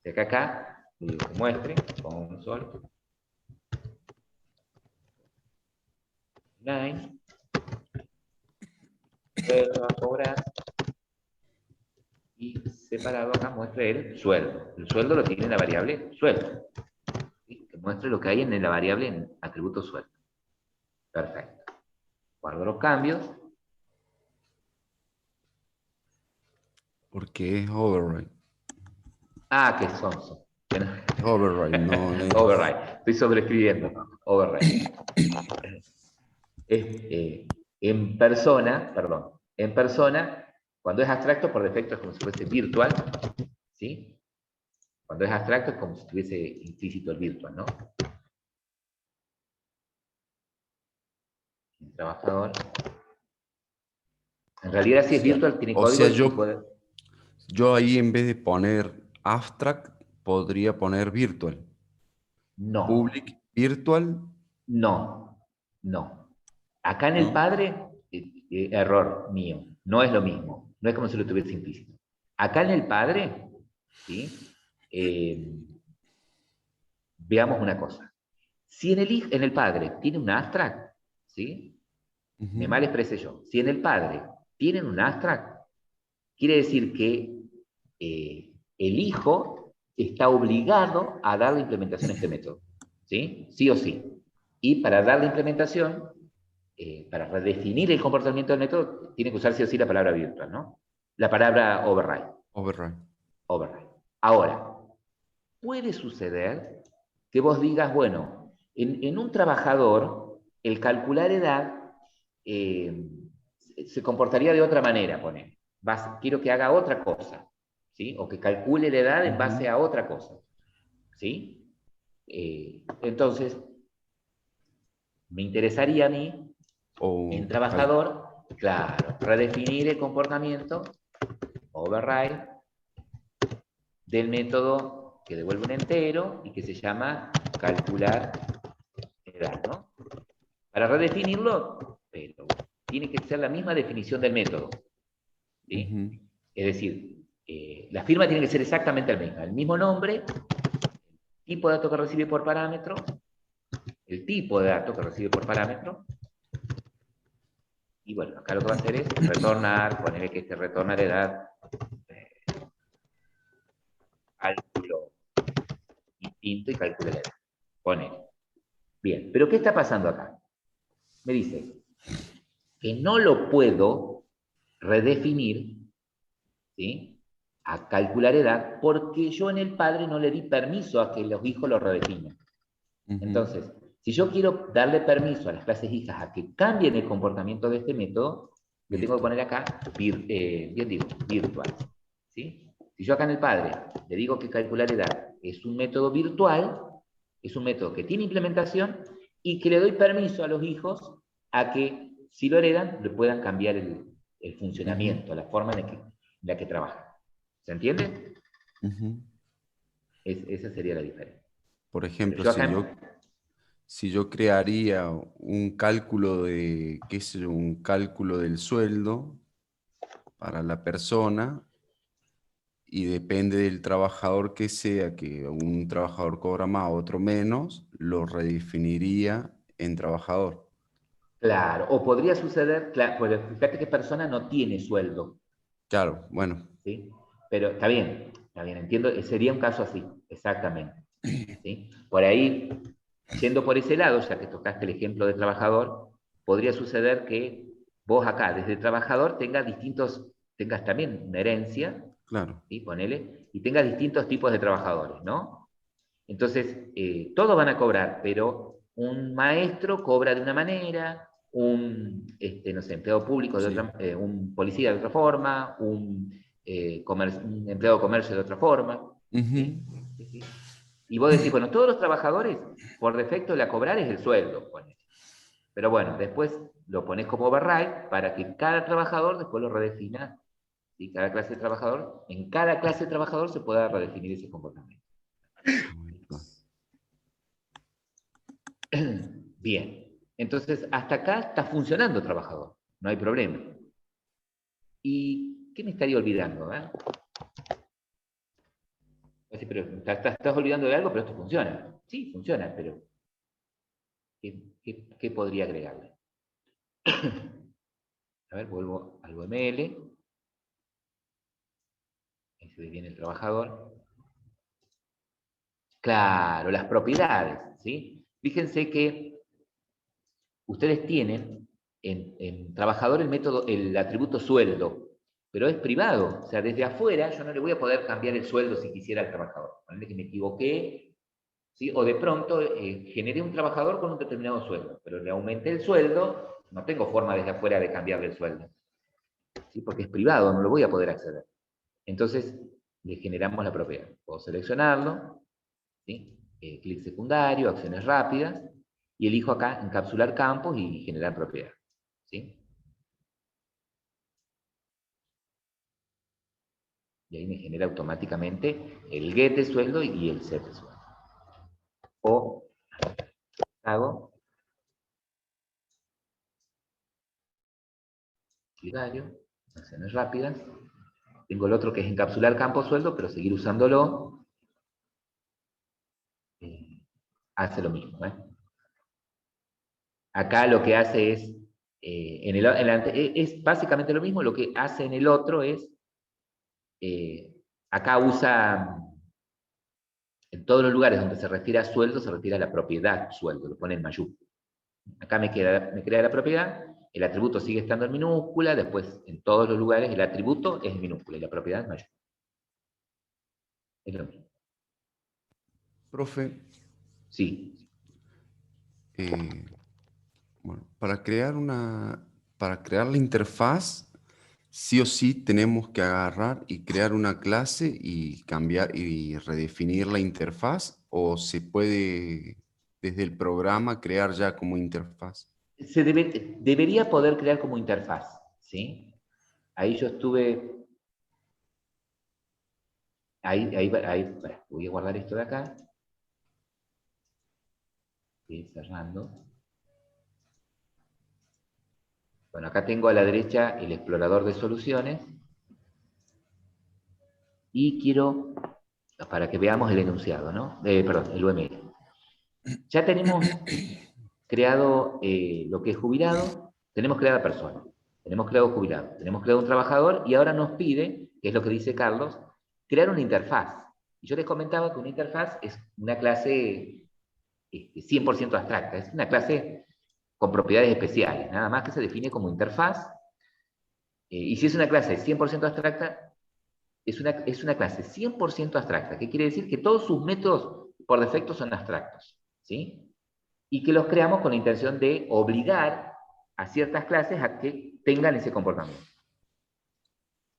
Speaker 1: De acá, que muestre, con un sol, 9, sueldo a cobrar, y separado acá muestre el sueldo. El sueldo lo tiene en la variable sueldo. ¿Sí? Que muestre lo que hay en la variable en atributo sueldo. Perfecto. Guardo los cambios.
Speaker 2: Porque es override.
Speaker 1: Ah, que sonso.
Speaker 2: Es override, no es.
Speaker 1: Override. Estoy sobreescribiendo. Override. En persona, perdón, en persona, cuando es abstracto, por defecto es como si fuese virtual, ¿sí? Cuando es abstracto es como si estuviese implícito el virtual, ¿no? El trabajador. En realidad, si es virtual, tiene
Speaker 2: O
Speaker 1: código
Speaker 2: sea,
Speaker 1: y tipo de...
Speaker 2: yo ahí en vez de poner abstract, podría poner virtual.
Speaker 1: No,
Speaker 2: Public virtual,
Speaker 1: no, no. Acá en el
Speaker 2: ¿no?
Speaker 1: padre, error mío, no es lo mismo. No es como si lo tuviese implícito. Acá en el padre, ¿sí? Veamos una cosa. Si en el padre tiene un abstract, ¿sí? Me
Speaker 2: Ujú,
Speaker 1: mal expresé yo. Si en el padre tienen un abstract, quiere decir que el hijo está obligado a dar la implementación a este método, ¿sí? Sí o sí. Y para dar la implementación, para redefinir el comportamiento del método, tiene que usar sí o sí la palabra virtual, ¿no? La palabra override.
Speaker 2: override.
Speaker 1: Override. Ahora, puede suceder que vos digas, bueno, en un trabajador, el calcular edad eh, se comportaría de otra manera, pone. Quiero que haga otra cosa, ¿sí? O que calcule la edad en base
Speaker 2: Ujú.
Speaker 1: a otra cosa, ¿sí? Entonces, me interesaría a mí, en
Speaker 2: O
Speaker 1: trabajador, claro, redefinir el comportamiento, override, del método que devuelve un entero y que se llama calcular edad, ¿no? Para redefinirlo, pero tiene que ser la misma definición del método, ¿sí?
Speaker 2: ujú,
Speaker 1: Es decir, la firma tiene que ser exactamente la misma, el mismo nombre, tipo de dato que recibe por parámetro, el tipo de dato que recibe por parámetro, y bueno, acá lo que va a hacer es retornar, ponerle que este retorna la edad, eh, cálculo distinto y calcula la edad. Pone. Bien, pero ¿qué está pasando acá? Me dice que no lo puedo redefinir, ¿sí? A calcular edad, porque yo en el padre no le di permiso a que los hijos lo redefinan.
Speaker 2: ujú,
Speaker 1: Entonces, si yo quiero darle permiso a las clases hijas a que cambien el comportamiento de este método, le tengo que
Speaker 2: virtual.
Speaker 1: poner acá, bien digo, virtual. ¿Sí? Si yo acá en el padre le digo que calcular edad es un método virtual, es un método que tiene implementación y que le doy permiso a los hijos a que, si lo heredan, le puedan cambiar el
Speaker 2: Ujú,
Speaker 1: funcionamiento, la forma en la que trabajan. ¿Se entiende?
Speaker 2: ujú.
Speaker 1: Esa sería la diferencia.
Speaker 2: Por
Speaker 1: Pero
Speaker 2: ejemplo,
Speaker 1: yo acá,
Speaker 2: si yo crearía un cálculo de, qué sé yo, un cálculo del sueldo para la persona y depende del trabajador que sea, que un trabajador cobra más, otro menos, lo redefiniría en trabajador.
Speaker 1: claro, o podría suceder, claro, pues fíjate que persona no tiene sueldo,
Speaker 2: Claro, bueno.
Speaker 1: ¿sí? Pero está bien, entiendo, sería un caso así, exactamente, ¿sí? Por ahí, yendo por ese lado, ya que tocaste el ejemplo de trabajador, podría suceder que vos acá, desde trabajador, tengas también una herencia,
Speaker 2: Claro.
Speaker 1: ¿sí? Ponele, y tengas distintos tipos de trabajadores, ¿no? Entonces, todos van a cobrar, pero un maestro cobra de una manera, un no sé, empleado público de
Speaker 2: Sí.
Speaker 1: otra, un policía de otra forma, un empleado de comercio de otra forma.
Speaker 2: Ujú.
Speaker 1: ¿Sí? Sí, sí. Y vos decís, bueno, todos los trabajadores, por defecto, la cobrar es el sueldo. Ponele. Pero bueno, después lo pones como override para que cada trabajador después lo redefina. ¿Sí? Cada clase de trabajador, en cada clase de trabajador se pueda redefinir ese comportamiento. Bien, entonces hasta acá está funcionando trabajador, no hay problema. ¿Y qué me estaría olvidando? Pero estás olvidando de algo, pero esto funciona. Sí, funciona, pero ¿qué podría agregarle? A ver, vuelvo al UML. Ahí se ve bien el trabajador. Claro, las propiedades, ¿sí? Fíjense que ustedes tienen en trabajador el método, el atributo sueldo, pero es privado. O sea, desde afuera yo no le voy a poder cambiar el sueldo si quisiera al trabajador. Ponele que me equivoqué, ¿sí? O de pronto generé un trabajador con un determinado sueldo, pero le aumenté el sueldo, no tengo forma desde afuera de cambiarle el sueldo, ¿sí? Porque es privado, no lo voy a poder acceder. Entonces, le generamos la propiedad. Puedo seleccionarlo, ¿sí? Clic secundario, acciones rápidas, y elijo acá encapsular campos y generar propiedad. ¿Sí? Y ahí me genera automáticamente el get de sueldo y el set de sueldo. O hago secundario, acciones rápidas. Tengo el otro que es encapsular campo sueldo, pero seguir usándolo hace lo mismo. Acá lo que hace es, es básicamente lo mismo, lo que hace en el otro es, acá usa, en todos los lugares donde se refiere a sueldo, se refiere a la propiedad sueldo, lo pone en mayúscula. Acá me crea la propiedad, el atributo sigue estando en minúscula, después en todos los lugares el atributo es en minúscula y la propiedad es mayúscula. Es lo mismo.
Speaker 2: Profe,
Speaker 1: Sí.
Speaker 2: bueno, para crear la interfaz, sí o sí tenemos que agarrar y crear una clase y cambiar y redefinir la interfaz, o se puede desde el programa crear ya como interfaz.
Speaker 1: Debería poder crear como interfaz, ¿sí? Ahí yo estuve, voy a guardar esto de acá, cerrando. Bueno, acá tengo a la derecha el explorador de soluciones y quiero, para que veamos el enunciado, ¿no? Perdón, el UML. Ya tenemos creado lo que es jubilado, tenemos creada persona, tenemos creado jubilado, tenemos creado un trabajador y ahora nos pide, que es lo que dice Carlos, crear una interfaz. Y yo les comentaba que una interfaz es una clase 100% abstracta, es una clase con propiedades especiales, nada más que se define como interfaz. Y si es una clase 100% abstracta, es una clase 100% abstracta, que quiere decir que todos sus métodos por defecto son abstractos, ¿sí? Y que los creamos con la intención de obligar a ciertas clases a que tengan ese comportamiento.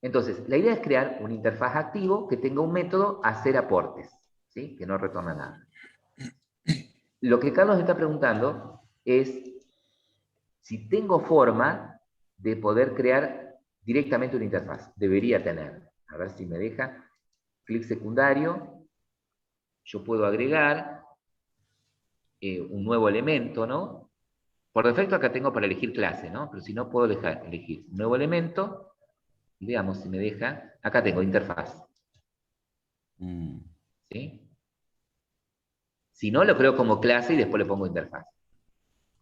Speaker 1: Entonces, la idea es crear una interfaz activo que tenga un método hacer aportes, ¿sí? Que no retorna nada. Lo que Carlos está preguntando es si tengo forma de poder crear directamente una interfaz. Debería tener. A ver si me deja. Clic secundario. Yo puedo agregar un nuevo elemento, ¿no? Por defecto acá tengo para elegir clase, ¿no? Pero si no puedo elegir un nuevo elemento. Y veamos si me deja. Acá tengo interfaz. ¿Sí? Si no, lo creo como clase y después le pongo interfaz.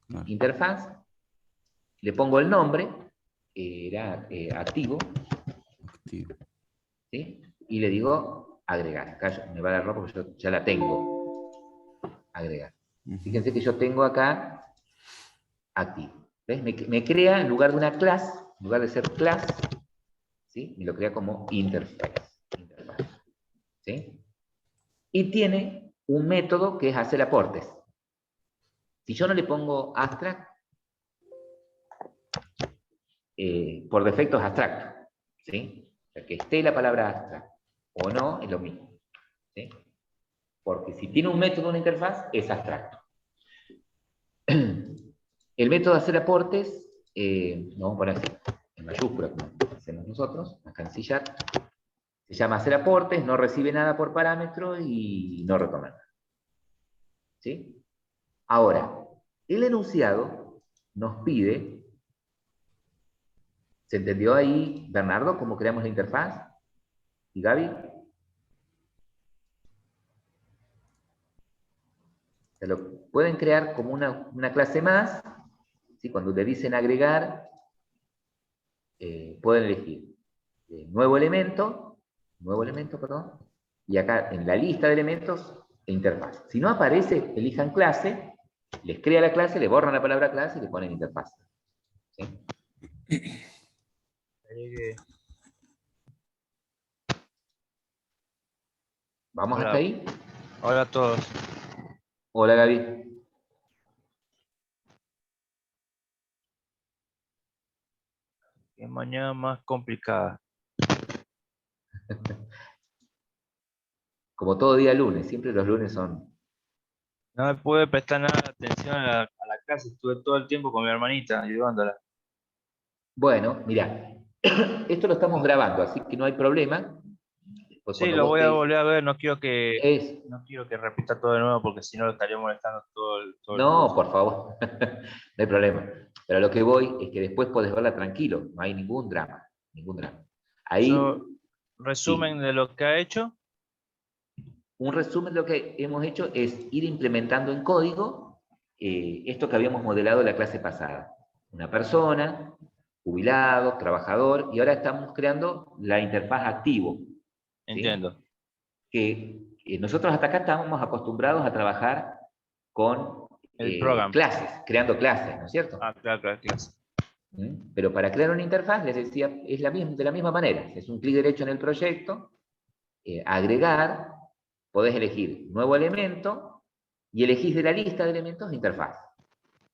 Speaker 2: Claro.
Speaker 1: Interfaz. Le pongo el nombre. Era activo.
Speaker 2: Activo.
Speaker 1: ¿Sí? Y le digo agregar. Acá me va a dar error porque yo ya la tengo. Agregar. Fíjense que yo tengo acá activo. ¿Ves? Me crea, en lugar de una clase, en lugar de ser class, ¿sí? Me lo crea como interface. ¿Sí? Y tiene un método que es hacer aportes. Si yo no le pongo abstract, por defecto es abstracto, ¿sí? O sea, que esté la palabra abstract o no, es lo mismo, ¿sí? Porque si tiene un método, una interfaz, es abstracto. El método de hacer aportes, lo vamos a poner así, en mayúscula, como hacemos nosotros, acá en C#, se llama hacer aportes, no recibe nada por parámetro y no retorna nada. ¿Sí? Ahora, el enunciado nos pide, ¿se entendió ahí, Bernardo, cómo creamos la interfaz? ¿Y Gaby? Se lo pueden crear como una clase más, ¿sí? Cuando le dicen agregar, pueden elegir nuevo elemento, perdón, y acá en la lista de elementos, interfaz. Si no aparece, elijan clase, les crea la clase, le borran la palabra clase y le ponen interfaz. ¿Sí? ¿Vamos
Speaker 4: Hola.
Speaker 1: hasta ahí?
Speaker 4: Hola a todos.
Speaker 1: Hola, Gaby.
Speaker 4: Qué mañana más complicada.
Speaker 1: Como todo día lunes, siempre los lunes son...
Speaker 4: No me pude prestar nada de atención a la clase. Estuve todo el tiempo con mi hermanita ayudándola.
Speaker 1: Bueno, mira, esto lo estamos grabando, así que no hay problema. Pues
Speaker 4: Sí,
Speaker 1: cuando
Speaker 4: lo
Speaker 1: vos
Speaker 4: voy a
Speaker 1: te...
Speaker 4: volver a ver. No
Speaker 1: Es...
Speaker 4: quiero que repita todo de nuevo porque si no lo estaría molestando todo el
Speaker 1: No,
Speaker 4: curso.
Speaker 1: por favor, no hay problema. Pero a lo que voy es que después podés verla tranquilo, no hay ningún drama, ningún drama. Ahí,
Speaker 4: Resumen
Speaker 1: sí,
Speaker 4: de lo que ha hecho.
Speaker 1: un resumen de lo que hemos hecho es ir implementando en código esto que habíamos modelado en la clase pasada. Una persona, jubilado, trabajador, y ahora estamos creando la interfaz activo. ¿Sí?
Speaker 4: Entiendo.
Speaker 1: Que nosotros hasta acá estábamos acostumbrados a trabajar con
Speaker 4: El programa.
Speaker 1: clases, creando clases, ¿no es cierto?
Speaker 4: Ah, claro, clase.
Speaker 1: Pero para crear una interfaz, les decía, es de la misma manera. Es un clic derecho en el proyecto, agregar, podés elegir nuevo elemento y elegís de la lista de elementos interfaz.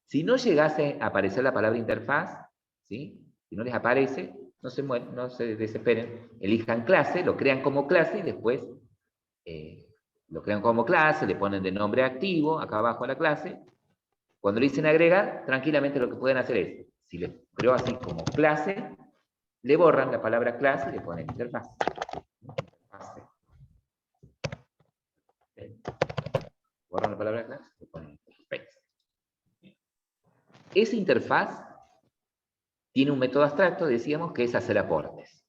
Speaker 1: Si no llegase a aparecer la palabra interfaz, ¿sí? Si no les aparece, no se desesperen, elijan clase, lo crean como clase y después lo crean como clase, le ponen de nombre activo, acá abajo a la clase. Cuando le dicen agregar, tranquilamente lo que pueden hacer es, si les creo así como clase, le borran la palabra clase y le ponen interfaz. Borran la palabra clase y le ponen interfaz. Esa interfaz tiene un método abstracto, decíamos, que es hacer aportes.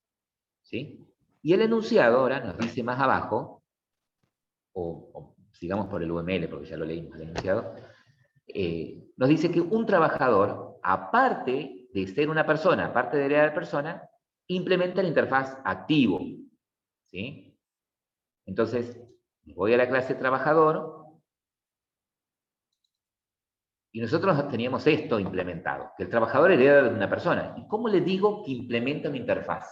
Speaker 1: ¿Sí? Y el enunciado ahora nos dice más abajo, o sigamos por el UML, porque ya lo leímos el enunciado, nos dice que un trabajador, aparte de ser una persona, aparte de la persona, implementa la interfaz activo. ¿Sí? Entonces, voy a la clase trabajador y nosotros teníamos esto implementado, que el trabajador hereda de una persona. ¿Y cómo le digo que implementa una interfaz?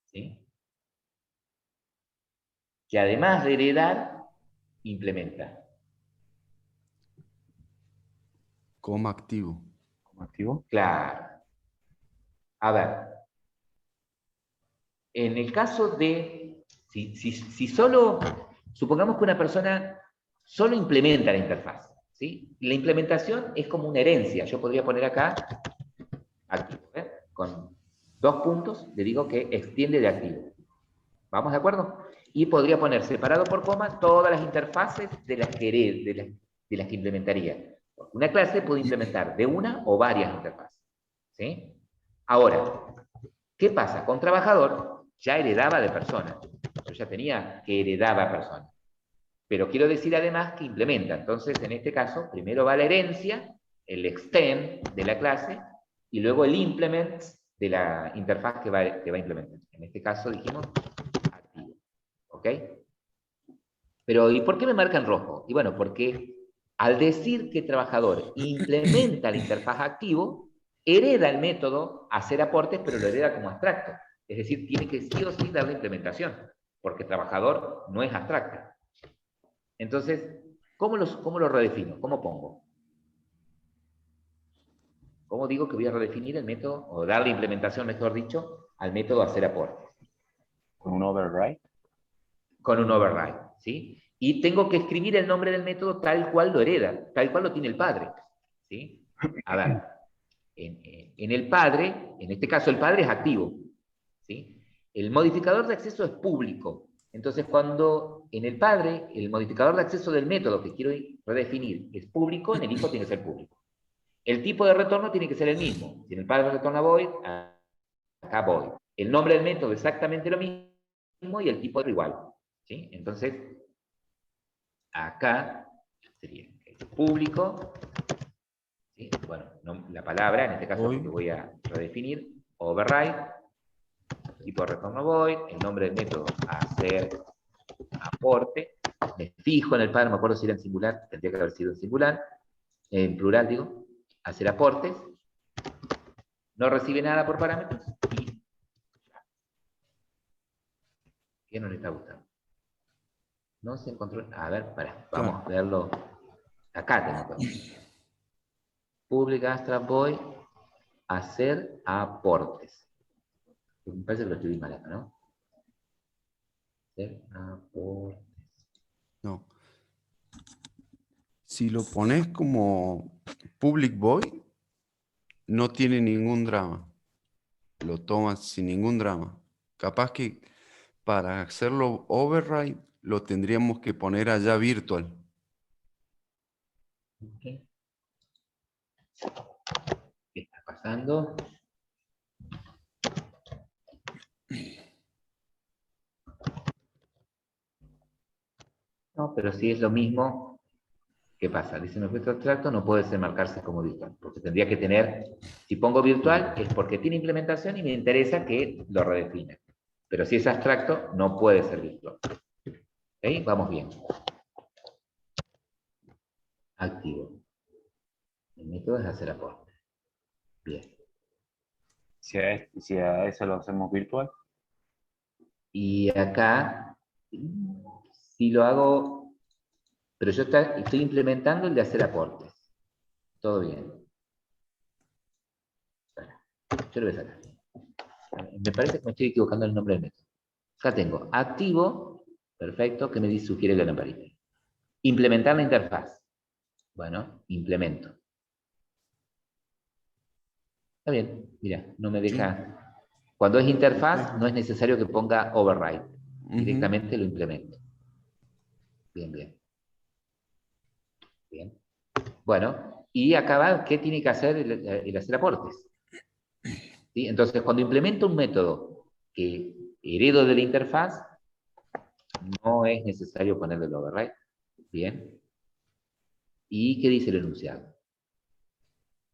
Speaker 1: ¿Sí? Que además de heredar, implementa.
Speaker 2: Como activo.
Speaker 3: ¿Como activo?
Speaker 1: Claro. A ver, en el caso de, si solo, supongamos que una persona solo implementa la interfaz, ¿sí? La implementación es como una herencia. Yo podría poner acá, activo, con 2 puntos, le digo que extiende de activo. ¿Vamos de acuerdo? Y podría poner separado por coma todas las interfaces de las que implementaría. Una clase puede implementar de una o varias interfaces. ¿Sí? Ahora, ¿qué pasa? Con trabajador ya heredaba de persona. Yo ya tenía que heredaba persona. Pero quiero decir además que implementa. Entonces, en este caso, primero va la herencia, el extend de la clase, y luego el implement de la interfaz que va a implementar. En este caso dijimos activo. ¿Ok? Pero, ¿y por qué me marca en rojo? Y bueno, porque al decir que trabajador implementa la interfaz activo, hereda el método hacer aportes, pero lo hereda como abstracto. Es decir, tiene que sí o sí darle implementación, porque trabajador no es abstracta. Entonces, ¿Cómo lo redefino? ¿Cómo pongo? ¿Cómo digo que voy a redefinir el método, o darle implementación, mejor dicho, al método hacer aportes?
Speaker 3: Con un override.
Speaker 1: Con un override, ¿sí? Y tengo que escribir el nombre del método tal cual lo hereda, tal cual lo tiene el padre, ¿sí? A ver, en el padre, en este caso el padre es activo, ¿sí? El modificador de acceso es público. Entonces, cuando en el padre, el modificador de acceso del método que quiero redefinir es público, en el hijo tiene que ser público. El tipo de retorno tiene que ser el mismo. Si en el padre retorna void, acá void. El nombre del método exactamente lo mismo y el tipo es igual, ¿sí? Entonces, acá sería público, ¿sí? Bueno, no, la palabra, en este caso
Speaker 2: Void.
Speaker 1: porque voy a redefinir, override, tipo de retorno void, el nombre del método hacer aporte, me fijo en el padre, no me acuerdo si era en singular, tendría que haber sido en singular, en plural digo, hacer aportes, no recibe nada por parámetros y ¿qué no le está gustando? No se encontró, a ver, vamos a verlo, acá tengo que ver. Public abstract void, hacer aportes. Me parece que lo escribí mal acá, ¿no? Hacer aportes.
Speaker 2: No. Si lo pones como public void, no tiene ningún drama. Lo tomas sin ningún drama. Capaz que para hacerlo override, lo tendríamos que poner allá virtual.
Speaker 1: Okay. ¿Qué está pasando? No, pero si es lo mismo, ¿qué pasa? Dice un objeto abstracto no puede ser marcarse como virtual, porque tendría que tener, si pongo virtual es porque tiene implementación y me interesa que lo redefina. Pero si es abstracto, no puede ser virtual. ¿Ok? Vamos bien. Activo. El método es hacer aporte. Bien.
Speaker 3: Si a eso lo hacemos virtual.
Speaker 1: Y acá, si lo hago, pero yo estoy implementando el de hacer aportes. Todo bien. Yo lo voy a sacar. Me parece que me estoy equivocando en el nombre del método. Acá tengo activo, perfecto, que me sugiere la lamparita. Implementar la interfaz. Bueno, implemento. Está bien, mira, no me deja. Cuando es interfaz, no es necesario que ponga override. Directamente lo implemento. Bien, bien. Bien. Bueno, y acá va, ¿qué tiene que hacer el hacer aportes? ¿Sí? Entonces, cuando implemento un método que heredo de la interfaz, no es necesario ponerle el override. Bien. ¿Y qué dice el enunciado?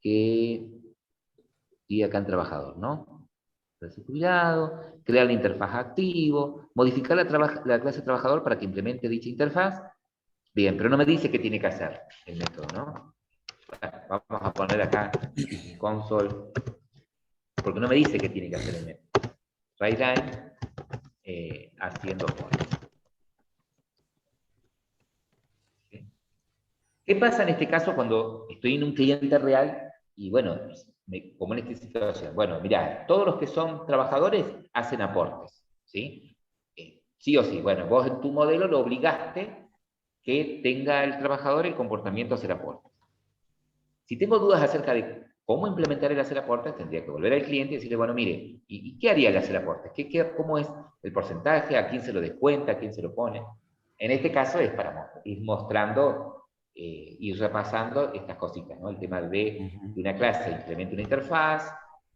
Speaker 1: Que y acá en trabajador, ¿no? Cuidado, crear la interfaz activo, modificar la clase trabajador para que implemente dicha interfaz. Bien, pero no me dice qué tiene que hacer el método, ¿no? Vamos a poner acá console, porque no me dice qué tiene que hacer el método. Writeline, haciendo cosas. ¿Qué pasa en este caso cuando estoy en un cliente real y bueno, como en esta situación? Bueno, mirá, todos los que son trabajadores hacen aportes, ¿sí? Sí o sí, bueno, vos en tu modelo lo obligaste que tenga el trabajador el comportamiento de hacer aportes. Si tengo dudas acerca de cómo implementar el hacer aportes, tendría que volver al cliente y decirle, bueno, mire, ¿y qué haría el hacer aportes? ¿Cómo es el porcentaje? ¿A quién se lo descuenta? ¿A quién se lo pone? En este caso es para ir mostrando, ir repasando estas cositas, ¿no? El tema de una clase implementa una interfaz,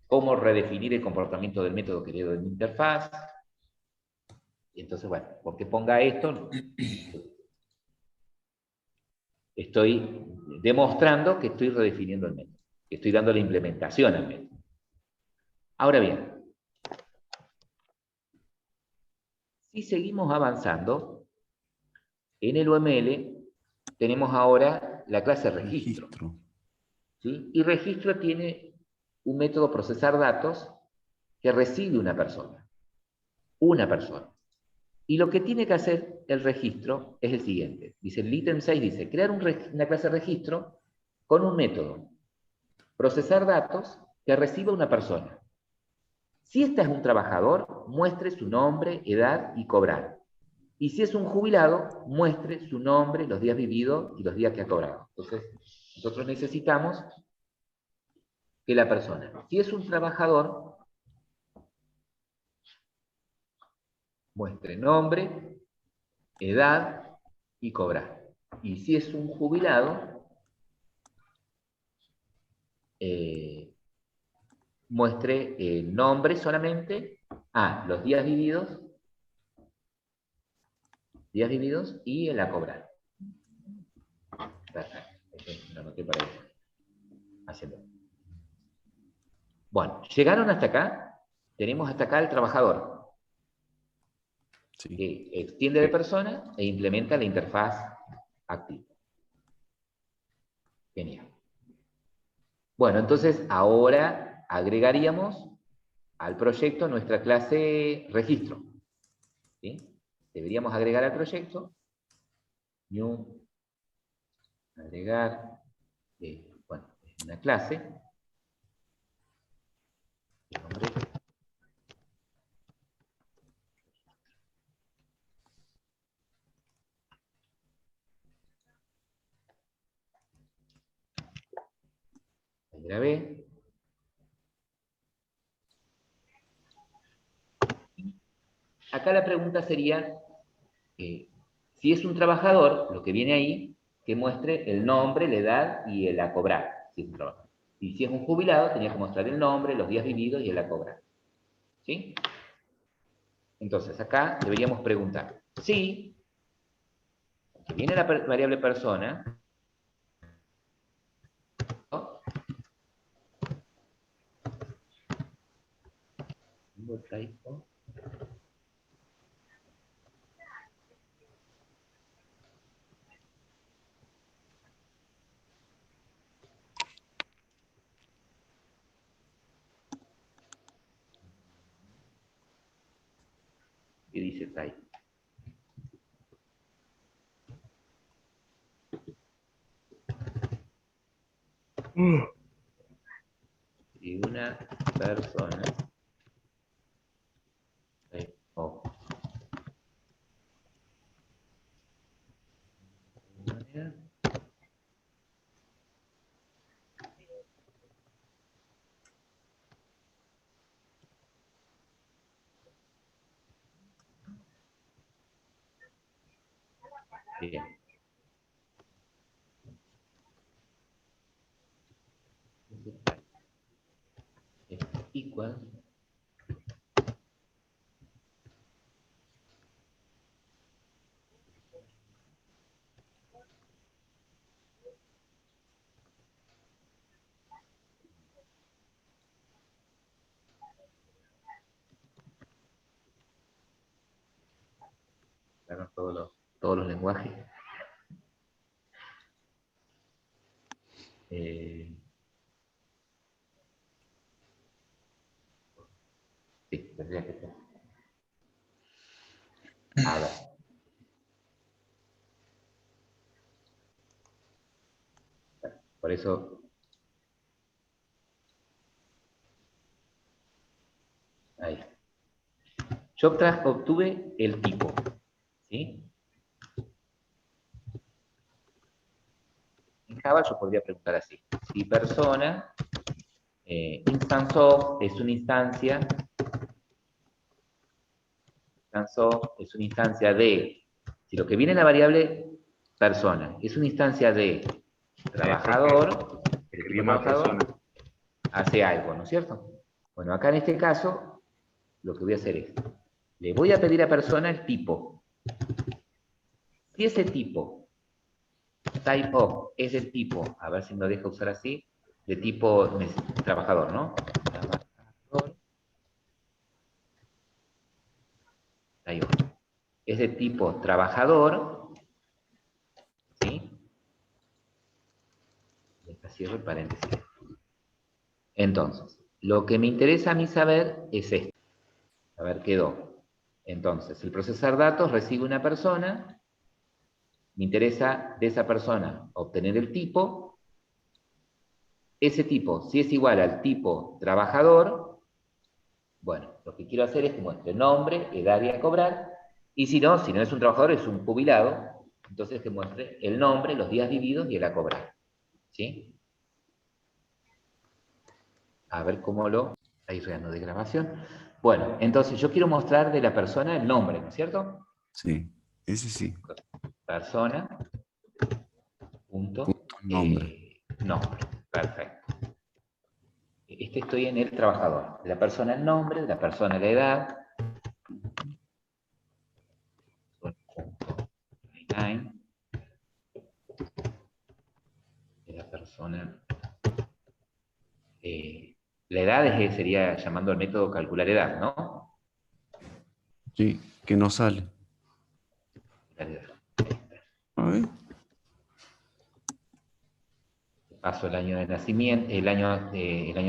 Speaker 1: cómo redefinir el comportamiento del método que heredo de mi interfaz. Y entonces, bueno, porque ponga esto, estoy demostrando que estoy redefiniendo el método, que estoy dando la implementación al método. Ahora bien, si seguimos avanzando, en el UML tenemos ahora la clase registro. ¿Sí? Y registro tiene un método procesar datos que recibe una persona. Una persona. Y lo que tiene que hacer el registro es el siguiente. Dice, el ítem 6 dice, crear una clase de registro con un método. Procesar datos que reciba una persona. Si esta es un trabajador, muestre su nombre, edad y cobrar. Y si es un jubilado, muestre su nombre, los días vividos y los días que ha cobrado. Entonces, nosotros necesitamos que la persona, si es un trabajador, muestre nombre, edad y cobrar. Y si es un jubilado, muestre el nombre solamente, los días vividos y el a cobrar. Perfecto, lo anoté para ir haciendo. Bueno, llegaron hasta acá, tenemos hasta acá el trabajador,
Speaker 2: Sí.
Speaker 1: que extiende de persona e implementa la interfaz activa. Genial. Bueno, entonces ahora agregaríamos al proyecto nuestra clase registro. ¿Sí? Deberíamos agregar al proyecto new, agregar, bueno, una clase, el nombre, ahí grabé. Acá la pregunta sería, si es un trabajador, lo que viene ahí, que muestre el nombre, la edad y el a cobrar, si es un trabajador. Y si es un jubilado, tenía que mostrar el nombre, los días vividos y el a cobrar. ¿Sí? Entonces, acá deberíamos preguntar, si viene la variable persona, ¿no? ¿Qué dice type? Y una persona type of manera, bien. Es equal claro, todos los lenguajes. Sí, tendría que ser. A ver. Por eso, ahí. Yo obtuve el tipo, ¿sí? En Java yo podría preguntar así. Si persona, instance of es una instancia, es una instancia de, si lo que viene en la variable persona es una instancia de trabajador,
Speaker 3: Escribí mal persona.
Speaker 1: hace algo, ¿no es cierto? Bueno, acá en este caso, lo que voy a hacer es, le voy a pedir a persona el tipo. Si ese tipo, type of, es el tipo, a ver si me lo deja usar así, de tipo trabajador, ¿no? Trabajador. Ahí va. Es de tipo trabajador, ¿sí? Cierro el paréntesis. Entonces, lo que me interesa a mí saber es esto. A ver, quedó. Entonces, el procesar datos recibe una persona, me interesa de esa persona obtener el tipo. Ese tipo, si es igual al tipo trabajador, bueno, lo que quiero hacer es que muestre nombre, edad y a cobrar, y si no es un trabajador, es un jubilado, entonces que muestre el nombre, los días vividos y el a cobrar. ¿Sí? A ver cómo lo... Ahí reano de grabación. Bueno, entonces yo quiero mostrar de la persona el nombre, ¿no es cierto?
Speaker 2: Sí, ese sí.
Speaker 1: Persona, punto,
Speaker 2: Punto nombre.
Speaker 1: nombre. Perfecto. Estoy en el trabajador. De la persona el nombre, de la persona la edad. De la persona... la edad sería llamando al método calcular edad, ¿no?
Speaker 2: Sí, que no sale.
Speaker 1: Calcular edad.
Speaker 2: A ver.
Speaker 1: Paso el año de nacimiento, el año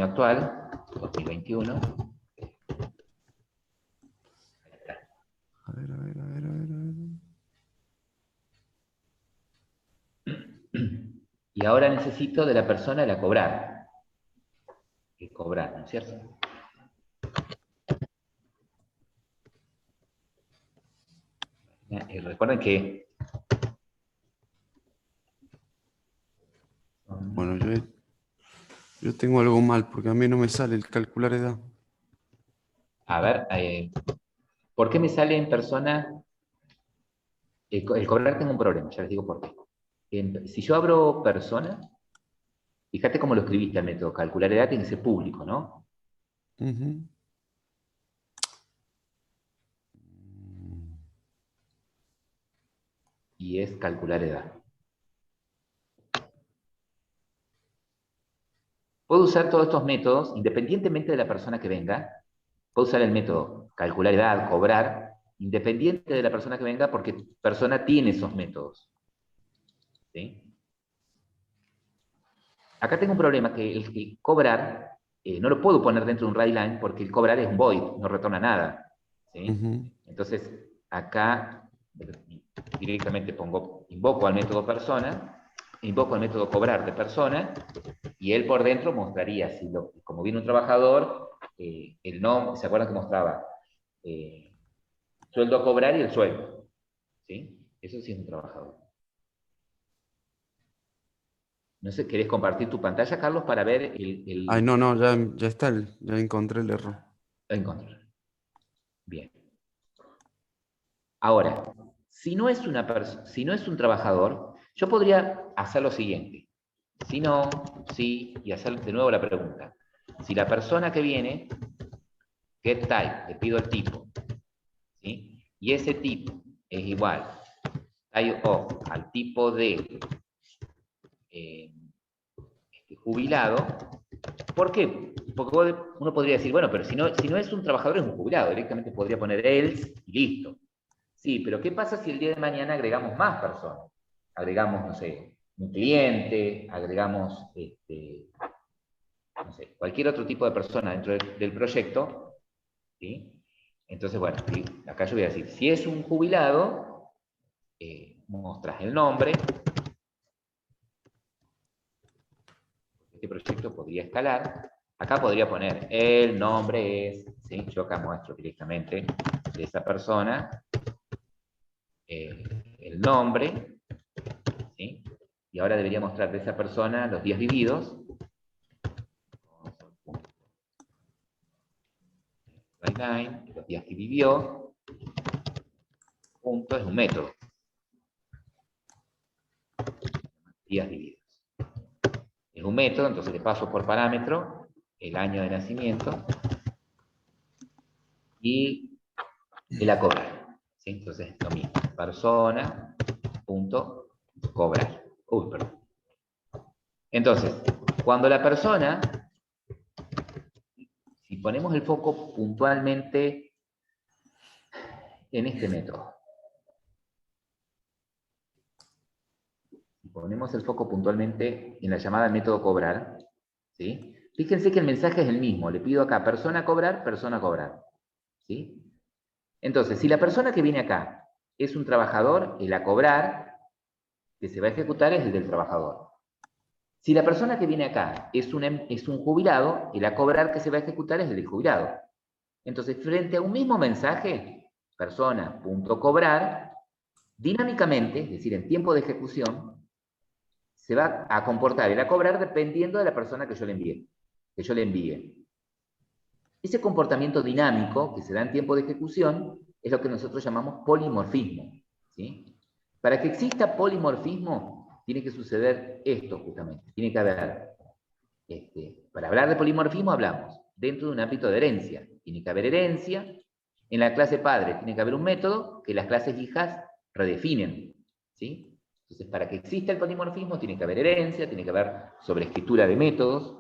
Speaker 1: actual, 2021.
Speaker 2: A ver, a ver, a ver, a ver, a ver.
Speaker 1: Y ahora necesito de la persona el a cobrar. El cobrar, ¿no es cierto? Recuerden que...
Speaker 2: Bueno, yo tengo algo mal porque a mí no me sale el calcular edad.
Speaker 1: A ver, ¿por qué me sale en persona? El cobrar tengo un problema, ya les digo por qué. Si yo abro persona, fíjate cómo lo escribiste el método. Calcular edad tiene que ser público, ¿no?
Speaker 2: Ujú.
Speaker 1: Y es calcular edad. Puedo usar todos estos métodos, independientemente de la persona que venga. Puedo usar el método calcular edad, cobrar, independiente de la persona que venga, porque persona tiene esos métodos. ¿Sí? Acá tengo un problema, que el cobrar no lo puedo poner dentro de un readline porque el cobrar es un void, no retorna nada. ¿Sí?
Speaker 2: Ujú.
Speaker 1: Entonces, acá directamente invoco al método persona, invoco el método cobrar de persona, y él por dentro mostraría, como viene un trabajador, el nombre, ¿se acuerdan que mostraba? Sueldo a cobrar y el sueldo. ¿Sí? Eso sí es un trabajador. No sé, ¿querés compartir tu pantalla, Carlos, para ver
Speaker 2: Ay, no, ya está, ya encontré el error.
Speaker 1: encontrar? Bien. Ahora, si no es un trabajador, yo podría hacer lo siguiente. Si no, sí, y hacer de nuevo la pregunta. Si la persona que viene, get type, le pido el tipo, ¿sí? Y ese tipo es igual, type of, al tipo de jubilado. ¿Por qué? Porque uno podría decir, bueno, pero si no es un trabajador, es un jubilado. Directamente podría poner else y listo. Sí, pero ¿qué pasa si el día de mañana agregamos más personas? Agregamos, no sé, un cliente, agregamos, no sé, cualquier otro tipo de persona dentro del proyecto, ¿sí? Entonces, bueno, acá yo voy a decir, si es un jubilado, mostras el nombre. Este proyecto podría escalar. Acá podría poner el nombre es, ¿sí? Yo acá muestro directamente de esa persona, el nombre, ¿sí? Y ahora debería mostrar de esa persona los días vividos. Los días que vivió, punto, es un método. Días vividos. Es un método, entonces le paso por parámetro el año de nacimiento y el a cobrar. ¿Sí? Entonces, lo mismo. Persona, punto, cobrar. Uy, perdón. Entonces, cuando la persona, si ponemos el foco puntualmente en este método, si ponemos el foco puntualmente en la llamada método cobrar, ¿sí? Fíjense que el mensaje es el mismo. Le pido acá persona cobrar, ¿sí? Entonces, si la persona que viene acá es un trabajador, el a cobrar que se va a ejecutar es el del trabajador. Si la persona que viene acá es un jubilado, el a cobrar que se va a ejecutar es el del jubilado. Entonces, frente a un mismo mensaje, persona.cobrar, dinámicamente, es decir, en tiempo de ejecución, se va a comportar el a cobrar dependiendo de la persona que yo le envíe. Ese comportamiento dinámico que se da en tiempo de ejecución es lo que nosotros llamamos polimorfismo, ¿sí? Para que exista polimorfismo, tiene que suceder esto justamente. Tiene que haber, para hablar de polimorfismo hablamos dentro de un ámbito de herencia. Tiene que haber herencia. En la clase padre tiene que haber un método que las clases hijas redefinen, ¿sí? Entonces, para que exista el polimorfismo, tiene que haber herencia, tiene que haber sobreescritura de métodos,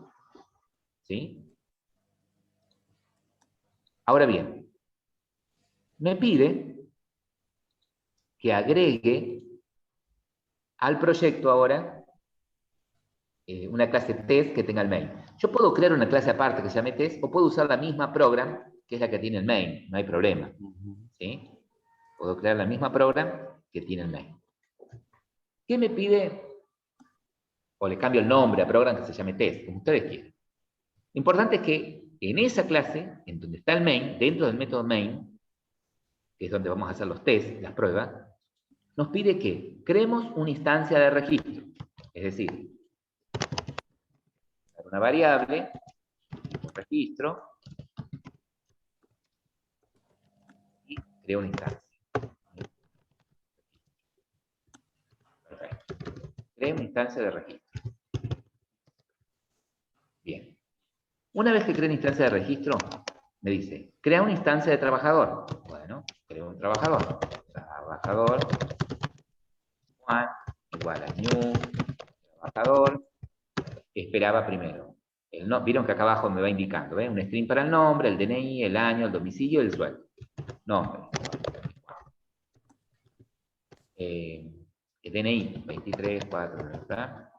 Speaker 1: ¿sí? Ahora bien, me pide que agregue al proyecto ahora una clase test que tenga el main. Yo puedo crear una clase aparte que se llame test, o puedo usar la misma program, que es la que tiene el main, no hay problema, ¿sí? Puedo crear la misma program que tiene el main. ¿Qué me pide? O le cambio el nombre a program que se llame test, como ustedes quieran. Lo importante es que en esa clase, en donde está el main, dentro del método main, que es donde vamos a hacer los tests, las pruebas, nos pide que creemos una instancia de registro. Es decir, una variable, un registro, y creo una instancia. Perfecto. Creo una instancia de registro. Bien. Una vez que cree una instancia de registro, me dice, crea una instancia de trabajador. Bueno, creo un trabajador. Trabajador, Juan, igual a new, trabajador, esperaba primero. Vieron que acá abajo me va indicando, ¿eh? Un string para el nombre, el DNI, el año, el domicilio y el sueldo. Nombre. El DNI, 23, 4, ¿verdad?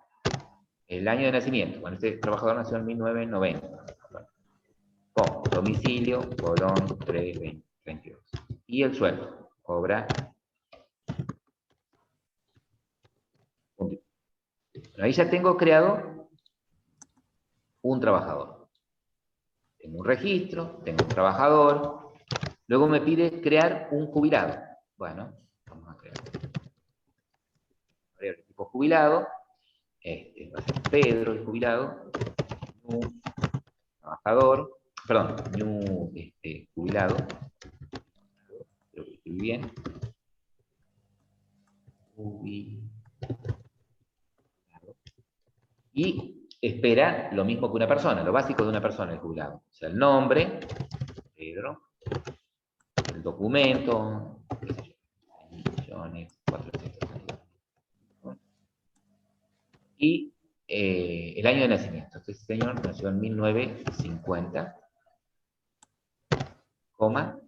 Speaker 1: El año de nacimiento. Bueno, este trabajador nació en 1990. Pongo domicilio, Colón, 322. Y el sueldo. Cobra. Bueno, ahí ya tengo creado un trabajador. Tengo un registro, tengo un trabajador. Luego me pide crear un jubilado. Bueno, vamos a crear el tipo jubilado. Va a ser Pedro, el jubilado. Un trabajador. Perdón, new jubilado. Creo que estoy bien. Y espera lo mismo que una persona, lo básico de una persona, el jubilado. O sea, el nombre, Pedro, el documento, qué sé yo, 1.400.000. Y el año de nacimiento. Este señor nació en 1950, coma,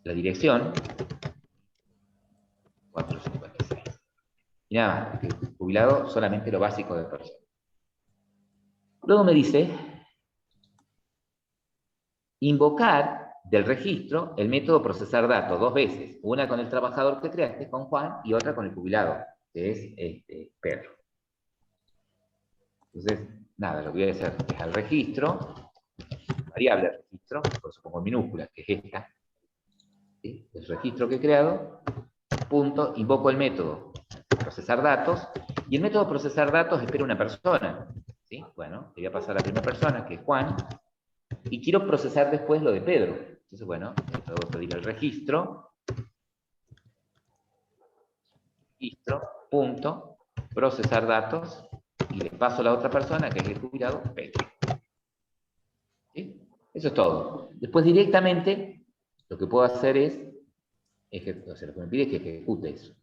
Speaker 1: la dirección, 456. Y nada más, porque jubilado solamente lo básico de persona. Luego me dice, invocar del registro el método procesar datos dos veces, una con el trabajador que creaste, con Juan, y otra con el jubilado, que es Pedro. Entonces, nada, lo que voy a hacer es al registro, variable registro, por eso pongo minúsculas, que es esta, ¿sí? El registro que he creado, punto, invoco el método procesar datos, y el método procesar datos espera una persona, ¿sí? Bueno, le voy a pasar a la primera persona, que es Juan, y quiero procesar después lo de Pedro. Entonces, bueno, puedo pedir el registro, punto, procesar datos, y le paso a la otra persona, que es el jubilado, Pedro. ¿Sí? Eso es todo. Después directamente, lo que puedo hacer es, o sea, lo que me pide es que ejecute eso.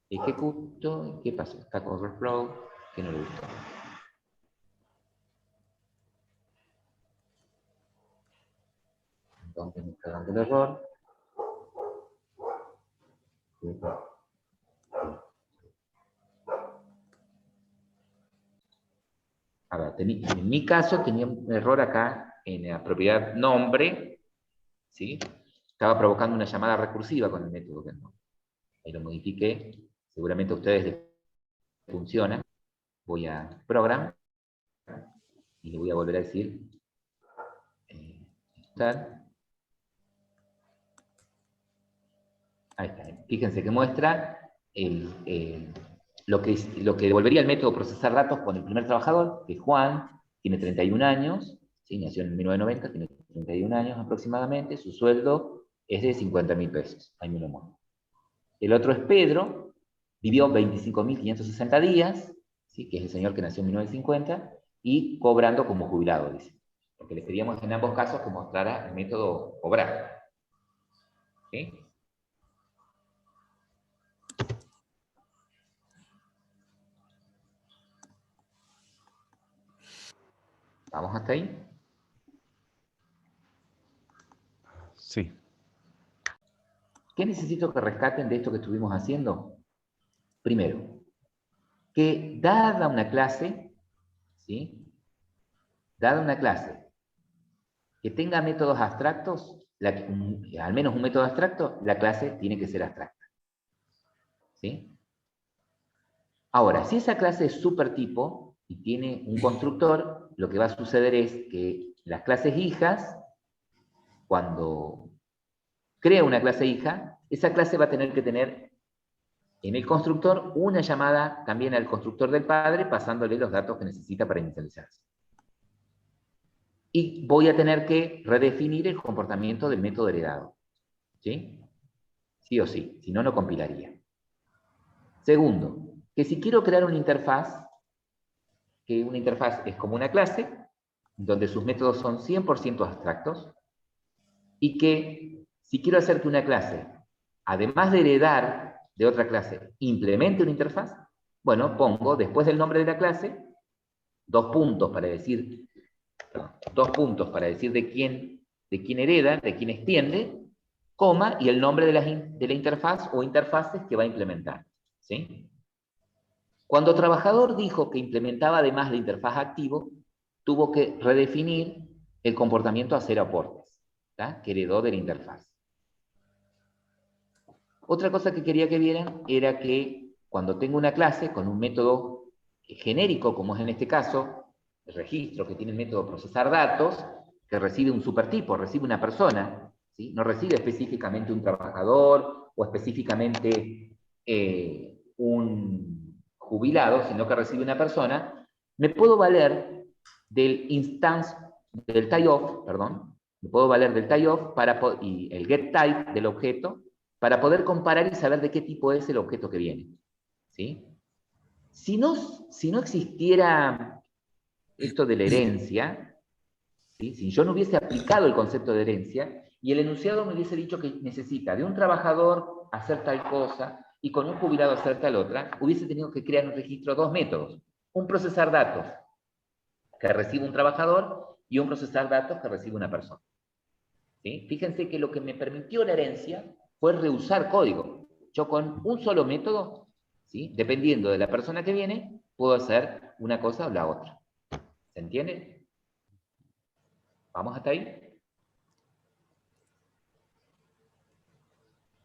Speaker 1: Ejecuto, ¿qué pasó? Stack Overflow, que no le gustó. Entonces me está dando el error. en mi caso tenía un error acá en la propiedad nombre, ¿sí? Estaba provocando una llamada recursiva con el método que no. Ahí lo modifiqué, seguramente a ustedes les funciona. Voy a program y le voy a volver a decir ahí está. Fíjense que muestra lo que devolvería el método procesar datos con el primer trabajador, que es Juan, tiene 31 años, ¿sí? Nació en 1990, tiene 31 años aproximadamente, su sueldo es de 50.000 pesos, ahí me lo muestro. El otro es Pedro, vivió 25.560 días, ¿sí? Que es el señor que nació en 1950, y cobrando como jubilado, dice. Porque le pedíamos en ambos casos que mostrara el método cobrar. ¿Sí? ¿Vamos hasta ahí?
Speaker 2: Sí.
Speaker 1: ¿Qué necesito que rescaten de esto que estuvimos haciendo? Primero, que dada una clase, ¿sí? Dada una clase que tenga métodos abstractos, al menos un método abstracto, la clase tiene que ser abstracta. ¿Sí? Ahora, si esa clase es supertipo y tiene un constructor, lo que va a suceder es que las clases hijas, cuando crea una clase hija, esa clase va a tener que tener en el constructor una llamada también al constructor del padre, pasándole los datos que necesita para inicializarse. Y voy a tener que redefinir el comportamiento del método heredado. ¿Sí? Sí o sí, si no, no compilaría. Segundo, que si quiero crear una interfaz, que una interfaz es como una clase, donde sus métodos son 100% abstractos, y que si quiero hacer que una clase, además de heredar de otra clase, implemente una interfaz, bueno, pongo después del nombre de la clase, dos puntos para decir de quién hereda, de quién extiende, coma, y el nombre de la interfaz o interfaces que va a implementar. ¿Sí? Cuando trabajador dijo que implementaba además de interfaz activo, tuvo que redefinir el comportamiento a hacer aportes, ¿tá? Que heredó de la interfaz. Otra cosa que quería que vieran era que cuando tengo una clase con un método genérico, como es en este caso, el registro que tiene el método procesar datos, que recibe un supertipo, recibe una persona, ¿sí? No recibe específicamente un trabajador o específicamente un jubilado, sino que recibe una persona, me puedo valer del tie-off, me puedo valer del tie-off y el get type del objeto para poder comparar y saber de qué tipo es el objeto que viene. ¿Sí? Si no existiera esto de la herencia, ¿sí? Si yo no hubiese aplicado el concepto de herencia y el enunciado me hubiese dicho que necesita de un trabajador hacer tal cosa y con un jubilado hacer tal otra, hubiese tenido que crear un registro de dos métodos. Un procesar datos que recibe un trabajador y un procesar datos que recibe una persona. ¿Sí? Fíjense que lo que me permitió la herencia fue reusar código. Yo con un solo método, ¿sí? Dependiendo de la persona que viene, puedo hacer una cosa o la otra. ¿Se entiende? ¿Vamos hasta ahí?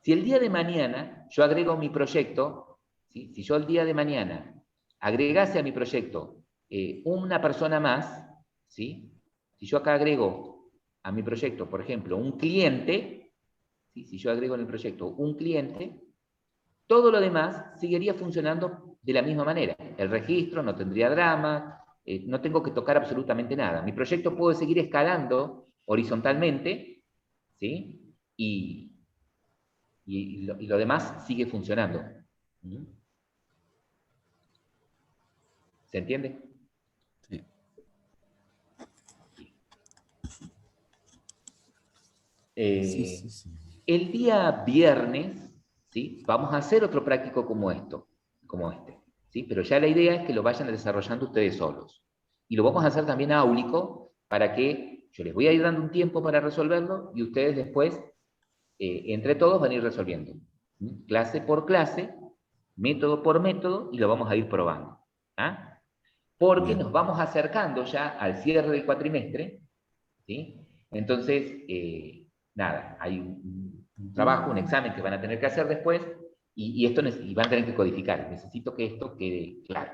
Speaker 1: Si el día de mañana yo agrego mi proyecto, ¿sí? Si yo el día de mañana agregase a mi proyecto una persona más, ¿sí? Si yo acá agrego a mi proyecto, por ejemplo, un cliente, ¿sí? Si yo agrego en el proyecto un cliente, todo lo demás seguiría funcionando de la misma manera. El registro no tendría drama, no tengo que tocar absolutamente nada. Mi proyecto puede seguir escalando horizontalmente, ¿sí? Y lo demás sigue funcionando. ¿Se entiende?
Speaker 2: Sí. Sí.
Speaker 1: El día viernes, ¿sí? Vamos a hacer otro práctico como este, ¿sí? Pero ya la idea es que lo vayan desarrollando ustedes solos. Y lo vamos a hacer también áulico para que yo les voy a ir dando un tiempo para resolverlo y ustedes después, entre todos, van a ir resolviendo. Clase por clase, método por método, y lo vamos a ir probando. ¿Ah? porque
Speaker 2: Bien.
Speaker 1: nos vamos acercando ya al cierre del cuatrimestre, ¿sí? Entonces, nada, hay un trabajo, un examen que van a tener que hacer después, y van a tener que codificar. Necesito que esto quede claro.